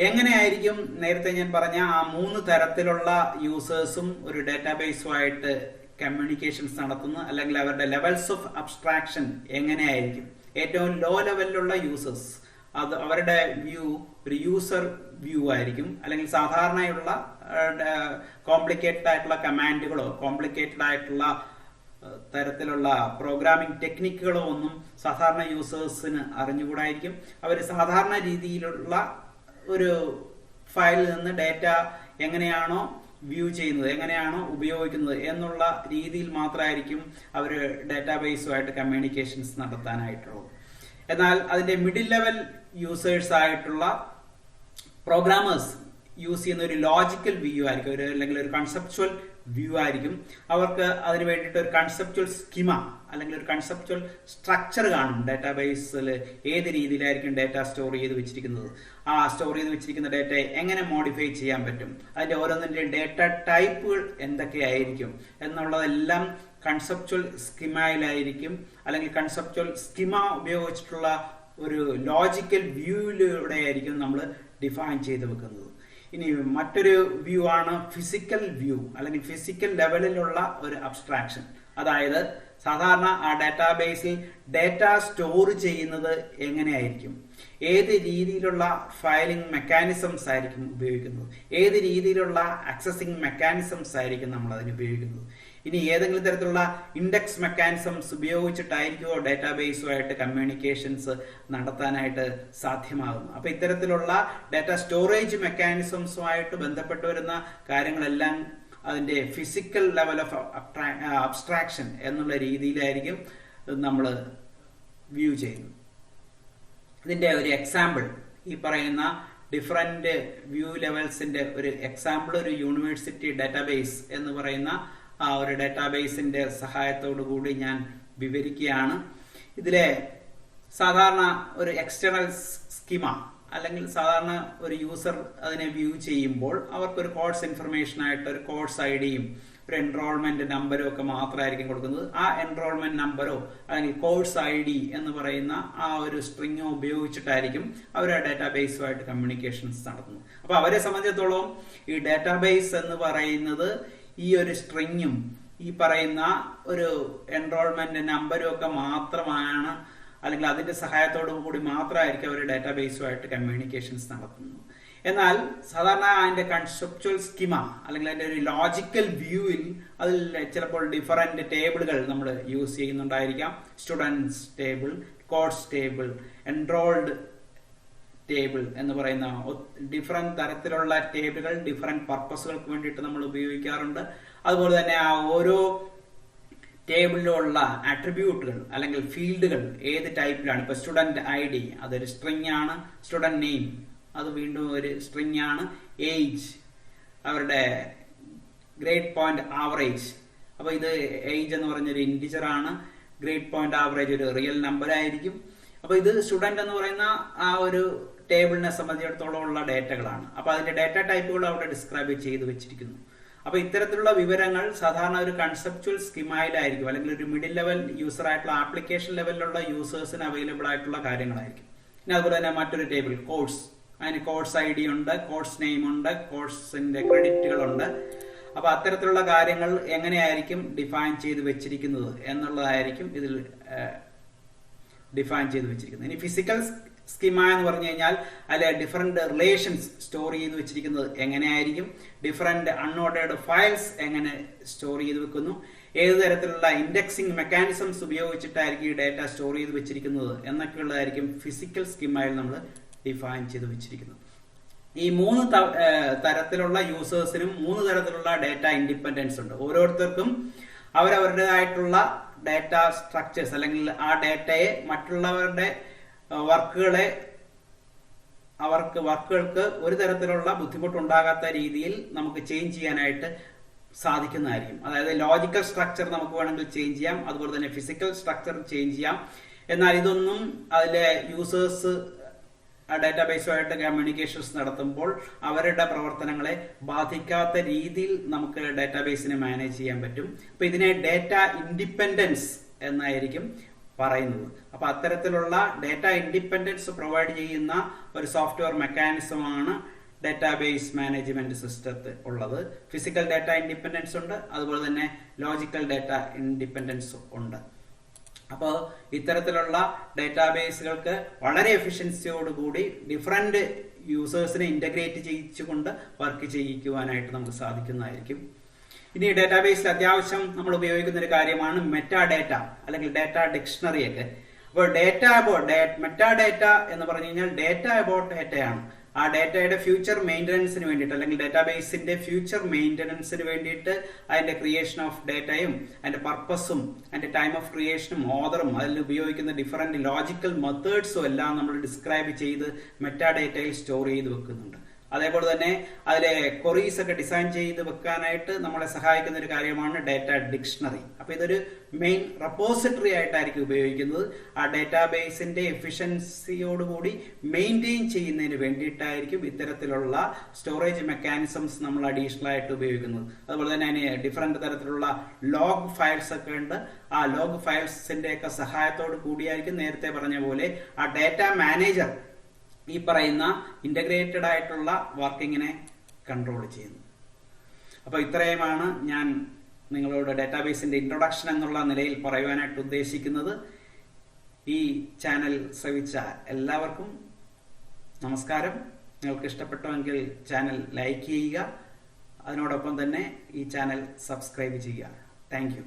Speaker 1: എങ്ങനെയായിരിക്കും നേരത്തെ ഞാൻ പറഞ്ഞ ആ 3 തരത്തിലുള്ള യൂസേഴ്സും ഒരു ഡാറ്റാബേസുമായിട്ട് കമ്മ്യൂണിക്കേഷൻസ് നടത്തുന്നത്, അല്ലെങ്കിൽ അവരുടെ ലെവൽസ് ഓഫ് അബ്സ്ട്രാക്ഷൻ എങ്ങനെയായിരിക്കും? ഏറ്റവും ലോ ലെവലിലുള്ള യൂസേഴ്സ് അത് അവരുടെ വ്യൂ ഒരു യൂസർ വ്യൂ ആയിരിക്കും, അല്ലെങ്കിൽ സാധാരണയുള്ള കോംപ്ലിക്കേറ്റഡ് ആയിട്ടുള്ള കമാൻഡുകളോ കോംപ്ലിക്കേറ്റഡ് ആയിട്ടുള്ള തരത്തിലുള്ള പ്രോഗ്രാമിംഗ് ടെക്നിക്കുകളോ ഒന്നും സാധാരണ യൂസേഴ്സിന് അറിഞ്ഞുകൂടായിരിക്കും. അവർ സാധാരണ രീതിയിലുള്ള ഒരു ഫയലിൽ നിന്ന് ഡാറ്റ എങ്ങനെയാണോ വ്യൂ ചെയ്യുന്നത്, എങ്ങനെയാണോ ഉപയോഗിക്കുന്നത് എന്നുള്ള രീതിയിൽ മാത്രമായിരിക്കും അവർ ഡാറ്റാബേസുമായിട്ട് കമ്മ്യൂണിക്കേഷൻസ് നടത്താനായിട്ടുള്ളത്. എന്നാൽ അതിന്റെ മിഡിൽ ലെവൽ യൂസേഴ്സ് ആയിട്ടുള്ള പ്രോഗ്രാമേഴ്സ് യൂസ് ചെയ്യുന്ന ഒരു ലോജിക്കൽ വ്യൂ ആയിരിക്കും, അല്ലെങ്കിൽ ഒരു കൺസെപ്ച്വൽ വ്യൂ ആയിരിക്കും. അവർക്ക് അതിന് വേണ്ടിയിട്ട് ഒരു കൺസെപ്ച്വൽ സ്കീമ അല്ലെങ്കിൽ ഒരു കൺസെപ്ച്വൽ സ്ട്രക്ചർ കാണും. ഡാറ്റാബേസിൽ ഏത് രീതിയിലായിരിക്കും ഡാറ്റ സ്റ്റോർ ചെയ്ത് വെച്ചിരിക്കുന്നത്, ആ സ്റ്റോർ ചെയ്ത് വെച്ചിരിക്കുന്ന ഡാറ്റയെ എങ്ങനെ മോഡിഫൈ ചെയ്യാൻ പറ്റും, അതിന്റെ ഓരോന്നിന്റെയും ഡാറ്റ ടൈപ്പുകൾ എന്തൊക്കെയായിരിക്കും എന്നുള്ളതെല്ലാം കൺസെപ്ച്വൽ സ്കീമയിലായിരിക്കും, അല്ലെങ്കിൽ കൺസെപ്ച്വൽ സ്കീമ ഉപയോഗിച്ചിട്ടുള്ള ഒരു ലോജിക്കൽ വ്യൂയിലൂടെ ആയിരിക്കും നമ്മൾ ഡിഫൈൻ ചെയ്ത് വെക്കുന്നത്. ഇനി മറ്റൊരു വ്യൂ ആണ് ഫിസിക്കൽ വ്യൂ അല്ലെങ്കിൽ ഫിസിക്കൽ ലെവലിലുള്ള ഒരു അബ്സ്ട്രാക്ഷൻ. അതായത് സാധാരണ ആ ഡാറ്റാബേസിൽ ഡാറ്റ സ്റ്റോർ ചെയ്യുന്നത് എങ്ങനെയായിരിക്കും, ഏത് രീതിയിലുള്ള ഫയലിംഗ് മെക്കാനിസംസ് ആയിരിക്കും ഉപയോഗിക്കുന്നത്, ഏത് രീതിയിലുള്ള ആക്സസിംഗ് മെക്കാനിസംസ് ആയിരിക്കും നമ്മൾ അതിന് ഉപയോഗിക്കുന്നത്, ഇനി ഏതെങ്കിലും തരത്തിലുള്ള ഇൻഡെക്സ് മെക്കാനിസംസ് ഉപയോഗിച്ചിട്ടായിരിക്കുമോ ഡാറ്റാബേസുമായിട്ട് കമ്മ്യൂണിക്കേഷൻസ് നടത്താനായിട്ട് സാധ്യമാകുന്നു. അപ്പൊ ഇത്തരത്തിലുള്ള ഡാറ്റ സ്റ്റോറേജ് മെക്കാനിസംസുമായിട്ട് ബന്ധപ്പെട്ട് വരുന്ന കാര്യങ്ങളെല്ലാം അതിന്റെ ഫിസിക്കൽ ലെവൽ ഓഫ് അബ്സ്ട്രാക്ഷൻ എന്നുള്ള രീതിയിലായിരിക്കും നമ്മൾ വ്യൂ ചെയ്യുന്നത്. ഇതിന്റെ ഒരു എക്സാമ്പിൾ, ഈ പറയുന്ന ഡിഫറെന്റ് വ്യൂ ലെവൽസിന്റെ ഒരു എക്സാമ്പിൾ ഒരു യൂണിവേഴ്സിറ്റി ഡാറ്റാബേസ് എന്ന് പറയുന്ന ആ ഒരു ഡാറ്റാബേസിന്റെ സഹായത്തോടു കൂടി ഞാൻ വിവരിക്കുകയാണ്. ഇതിലെ സാധാരണ ഒരു എക്സ്റ്റേണൽ സ്കീമ അല്ലെങ്കിൽ സാധാരണ ഒരു യൂസർ അതിനെ വ്യൂ ചെയ്യുമ്പോൾ അവർക്കൊരു കോഴ്സ് ഇൻഫർമേഷൻ ആയിട്ട് ഒരു കോഴ്സ് ഐ ഡിയും ഒരു എൻറോൾമെന്റ് നമ്പരും ഒക്കെ മാത്രമായിരിക്കും കൊടുക്കുന്നത്. ആ എൻറോൾമെന്റ് നമ്പറോ അല്ലെങ്കിൽ കോഴ്സ് ഐ ഡി എന്ന് പറയുന്ന ആ ഒരു സ്ട്രിങ്ങോ ഉപയോഗിച്ചിട്ടായിരിക്കും അവർ ആ ഡാറ്റാബേസുമായിട്ട് കമ്മ്യൂണിക്കേഷൻസ് നടത്തുന്നത്. അപ്പൊ അവരെ സംബന്ധിച്ചിടത്തോളം ഈ ഡാറ്റാബേസ് എന്ന് പറയുന്നത് ഈ ഒരു സ്ട്രിങ്ങും ഈ പറയുന്ന ഒരു എൻറോൾമെന്റ് നമ്പരും ഒക്കെ മാത്രമാണ്, അല്ലെങ്കിൽ അതിന്റെ സഹായത്തോടു കൂടി മാത്രമായിരിക്കും അവർ ഡാറ്റാബേസുമായിട്ട് കമ്മ്യൂണിക്കേഷൻസ് നടത്തുന്നത്. എന്നാൽ സാധാരണ അതിന്റെ കൺസെപ്ച്വൽ സ്കീമ അല്ലെങ്കിൽ അതിന്റെ ഒരു ലോജിക്കൽ വ്യൂവിൽ അതിൽ ചിലപ്പോൾ ഡിഫറെന്റ് ടേബിളുകൾ നമ്മൾ യൂസ് ചെയ്യുന്നുണ്ടായിരിക്കാം. Students table, course table, enrolled table എന്ന് പറയുന്ന ഡിഫറെന്റ് തരത്തിലുള്ള ടേബിളുകൾ ഡിഫറെന്റ് പർപ്പസുകൾക്ക് വേണ്ടിയിട്ട് നമ്മൾ ഉപയോഗിക്കാറുണ്ട്. അതുപോലെ തന്നെ ആ ഓരോ ടേബിളിലുള്ള ആട്രിബ്യൂട്ടുകൾ അല്ലെങ്കിൽ ഫീൽഡുകൾ ഏത് ടൈപ്പിലാണ്, ഇപ്പൊ സ്റ്റുഡന്റ് ഐ ഡി അതൊരു സ്ട്രിങ് ആണ്, സ്റ്റുഡന്റ് നെയിം അത് വീണ്ടും ഒരു സ്ട്രിങ് ആണ്, ഏജ് അവരുടെ ഗ്രേഡ് പോയിന്റ് ആവറേജ്, അപ്പൊ ഇത് ഏജ് എന്ന് പറഞ്ഞൊരു ഇന്റിജർ ആണ്, ഗ്രേഡ് പോയിന്റ് ആവറേജ് ഒരു റിയൽ നമ്പർ ആയിരിക്കും. അപ്പൊ ഇത് സ്റ്റുഡന്റ് എന്ന് പറയുന്ന ആ ഒരു ടേബിളിനെ സംബന്ധിച്ചിടത്തോളം ഉള്ള ഡേറ്റകളാണ്. അപ്പൊ അതിന്റെ ഡേറ്റ ടൈപ്പുകൾ അവിടെ ഡിസ്ക്രൈബ് ചെയ്ത് വെച്ചിരിക്കുന്നു. അപ്പൊ ഇത്തരത്തിലുള്ള വിവരങ്ങൾ സാധാരണ ഒരു കൺസെപ്ച്വൽ സ്കീമയിലായിരിക്കും അല്ലെങ്കിൽ ഒരു മിഡിൽ ലെവൽ യൂസർ ആയിട്ടുള്ള ആപ്ലിക്കേഷൻ ലെവലിലുള്ള യൂസേഴ്സിന് അവൈലബിൾ ആയിട്ടുള്ള കാര്യങ്ങളായിരിക്കും. പിന്നെ അതുപോലെ തന്നെ മറ്റൊരു ടേബിൾ കോഴ്സ്, അതിന് കോഴ്സ് ഐ ഡി ഉണ്ട്, കോഴ്സ് നെയിം ഉണ്ട്, കോഴ്സിന്റെ ക്രെഡിറ്റുകളുണ്ട്. അപ്പൊ അത്തരത്തിലുള്ള കാര്യങ്ങൾ എങ്ങനെയായിരിക്കും ഡിഫൈൻ ചെയ്ത് വെച്ചിരിക്കുന്നത് എന്നുള്ളതായിരിക്കും ഇതിൽ ഡിഫൈൻ ചെയ്ത് വെച്ചിരിക്കുന്നത്. ഇനി ഫിസിക്കൽ സ്കീമ എന്ന് പറഞ്ഞു കഴിഞ്ഞാൽ അതിലെ ഡിഫറെന്റ് റിലേഷൻസ് സ്റ്റോർ ചെയ്ത് വെച്ചിരിക്കുന്നത് എങ്ങനെയായിരിക്കും, ഡിഫറെന്റ് അൺഓർഡേർഡ് ഫയൽസ് എങ്ങനെ സ്റ്റോർ ചെയ്ത് വെക്കുന്നു, ഏത് തരത്തിലുള്ള ഇൻഡെക്സിംഗ് മെക്കാനിസംസ് ഉപയോഗിച്ചിട്ടായിരിക്കും ഈ ഡാറ്റ സ്റ്റോർ ചെയ്ത് വെച്ചിരിക്കുന്നത് എന്നൊക്കെയുള്ളതായിരിക്കും ഫിസിക്കൽ സ്കീമയിൽ നമ്മൾ ഡിഫൈൻ ചെയ്ത് വെച്ചിരിക്കുന്നത്. ഈ മൂന്ന് തരത്തിലുള്ള യൂസേഴ്സിനും മൂന്ന് തരത്തിലുള്ള ഡാറ്റ ഇൻഡിപെൻഡൻസ് ഉണ്ട്. ഓരോരുത്തർക്കും അവരവരുടേതായിട്ടുള്ള ഡാറ്റ സ്ട്രക്ചേഴ്സ് അല്ലെങ്കിൽ ആ ഡാറ്റയെ മറ്റുള്ളവരുടെ വർക്കുകൾക്ക് ഒരു തരത്തിലുള്ള ബുദ്ധിമുട്ടുണ്ടാകാത്ത രീതിയിൽ നമുക്ക് ചേഞ്ച് ചെയ്യാനായിട്ട് സാധിക്കുന്നതായിരിക്കും. അതായത് ലോജിക്കൽ സ്ട്രക്ചർ നമുക്ക് വേണമെങ്കിൽ ചേഞ്ച് ചെയ്യാം, അതുപോലെ തന്നെ ഫിസിക്കൽ സ്ട്രക്ചർ ചേഞ്ച് ചെയ്യാം. എന്നാൽ ഇതൊന്നും അതിലെ യൂസേഴ്സ് ഡാറ്റാബേസുമായിട്ട് കമ്മ്യൂണിക്കേഷൻസ് നടത്തുമ്പോൾ അവരുടെ പ്രവർത്തനങ്ങളെ ബാധിക്കാത്ത രീതിയിൽ നമുക്ക് ഡാറ്റാബേസിനെ മാനേജ് ചെയ്യാൻ പറ്റും. അപ്പൊ ഇതിനെ ഡാറ്റ ഇൻഡിപെൻഡൻസ് എന്നായിരിക്കും പറയുന്നത്. അപ്പൊ അത്തരത്തിലുള്ള ഡാറ്റ ഇൻഡിപെൻഡൻസ് പ്രൊവൈഡ് ചെയ്യുന്ന ഒരു സോഫ്റ്റ്വെയർ മെക്കാനിസമാണ് ഡാറ്റാബേസ് മാനേജ്മെന്റ് സിസ്റ്റത്തിൽ ഉള്ളത്. ഫിസിക്കൽ ഡാറ്റ ഇൻഡിപെൻഡൻസ് ഉണ്ട്, അതുപോലെ തന്നെ ലോജിക്കൽ ഡാറ്റ ഇൻഡിപെൻഡൻസ് ഉണ്ട്. അപ്പോൾ ഇത്തരത്തിലുള്ള ഡാറ്റാബേസുകൾക്ക് വളരെ എഫിഷ്യൻസിയോടുകൂടി ഡിഫറെന്റ് യൂസേഴ്സിനെ ഇന്റഗ്രേറ്റ് ചെയ്യിച്ചുകൊണ്ട് വർക്ക് ചെയ്യിക്കുവാനായിട്ട് നമുക്ക് സാധിക്കുന്നതായിരിക്കും. ഇനി ഡാറ്റാബേസിൽ അത്യാവശ്യം നമ്മൾ ഉപയോഗിക്കുന്ന ഒരു കാര്യമാണ് മെറ്റാ ഡാറ്റ അല്ലെങ്കിൽ ഡാറ്റ ഡിക്ഷണറി ഒക്കെ. അപ്പോൾ മെറ്റാ ഡാറ്റ എന്ന് പറഞ്ഞു കഴിഞ്ഞാൽ ഡാറ്റ അബൌട്ട് ഡാറ്റയാണ്. ആ ഡാറ്റയുടെ ഫ്യൂച്ചർ മെയിൻ്റനൻസിന് വേണ്ടിയിട്ട് അല്ലെങ്കിൽ ഡാറ്റാബേസിന്റെ ഫ്യൂച്ചർ മെയിൻ്റനൻസിന് വേണ്ടിയിട്ട് അതിന്റെ ക്രിയേഷൻ ഓഫ് ഡാറ്റയും അതിന്റെ പർപ്പസും അതിന്റെ ടൈം ഓഫ് ക്രിയേഷനും ഓർഡറും അതിൽ ഉപയോഗിക്കുന്ന ഡിഫറെന്റ് ലോജിക്കൽ മെത്തേഡ്സും എല്ലാം നമ്മൾ ഡിസ്ക്രൈബ് ചെയ്ത് മെറ്റാ ഡാറ്റയിൽ സ്റ്റോർ ചെയ്ത് വെക്കുന്നുണ്ട്. അതേപോലെ തന്നെ അതിലെ ക്വറീസ് ഒക്കെ ഡിസൈൻ ചെയ്ത് വെക്കാനായിട്ട് നമ്മളെ സഹായിക്കുന്ന ഒരു കാര്യമാണ് ഡാറ്റ ഡിക്ഷണറി. അപ്പൊ ഇതൊരു മെയിൻ റെപ്പോസിറ്ററി ആയിട്ടായിരിക്കും ഉപയോഗിക്കുന്നത്. ആ ഡാറ്റാബേസിന്റെ എഫിഷ്യൻസിയോടുകൂടി മെയിൻറ്റെയിൻ ചെയ്യുന്നതിന് വേണ്ടിയിട്ടായിരിക്കും ഇത്തരത്തിലുള്ള സ്റ്റോറേജ് മെക്കാനിസംസ് നമ്മൾ അഡീഷണൽ ആയിട്ട് ഉപയോഗിക്കുന്നത്. അതുപോലെ തന്നെ അതിന് ഡിഫറെന്റ് തരത്തിലുള്ള ലോഗ് ഫയൽസ് ഒക്കെ ഉണ്ട്. ആ ലോഗ് ഫയൽസിന്റെ ഒക്കെ സഹായത്തോട് കൂടിയായിരിക്കും നേരത്തെ പറഞ്ഞ പോലെ ആ ഡാറ്റ മാനേജർ ഈ പറയുന്ന ഇന്റഗ്രേറ്റഡ് ആയിട്ടുള്ള വർക്കിങ്ങിനെ കൺട്രോൾ ചെയ്യുന്നു. അപ്പോൾ ഇത്രയുമാണ് ഞാൻ നിങ്ങളോട് ഡാറ്റാബേസിന്റെ ഇൻട്രൊഡക്ഷൻ എന്നുള്ള നിലയിൽ പറയുവാനായിട്ട് ഉദ്ദേശിക്കുന്നത്. ഈ ചാനൽ ശ്രവിച്ച എല്ലാവർക്കും നമസ്കാരം. നിങ്ങൾക്ക് ഇഷ്ടപ്പെട്ടുവെങ്കിൽ ചാനൽ ലൈക്ക് ചെയ്യുക, അതിനോടൊപ്പം തന്നെ ഈ ചാനൽ സബ്സ്ക്രൈബ് ചെയ്യുക. Thank you.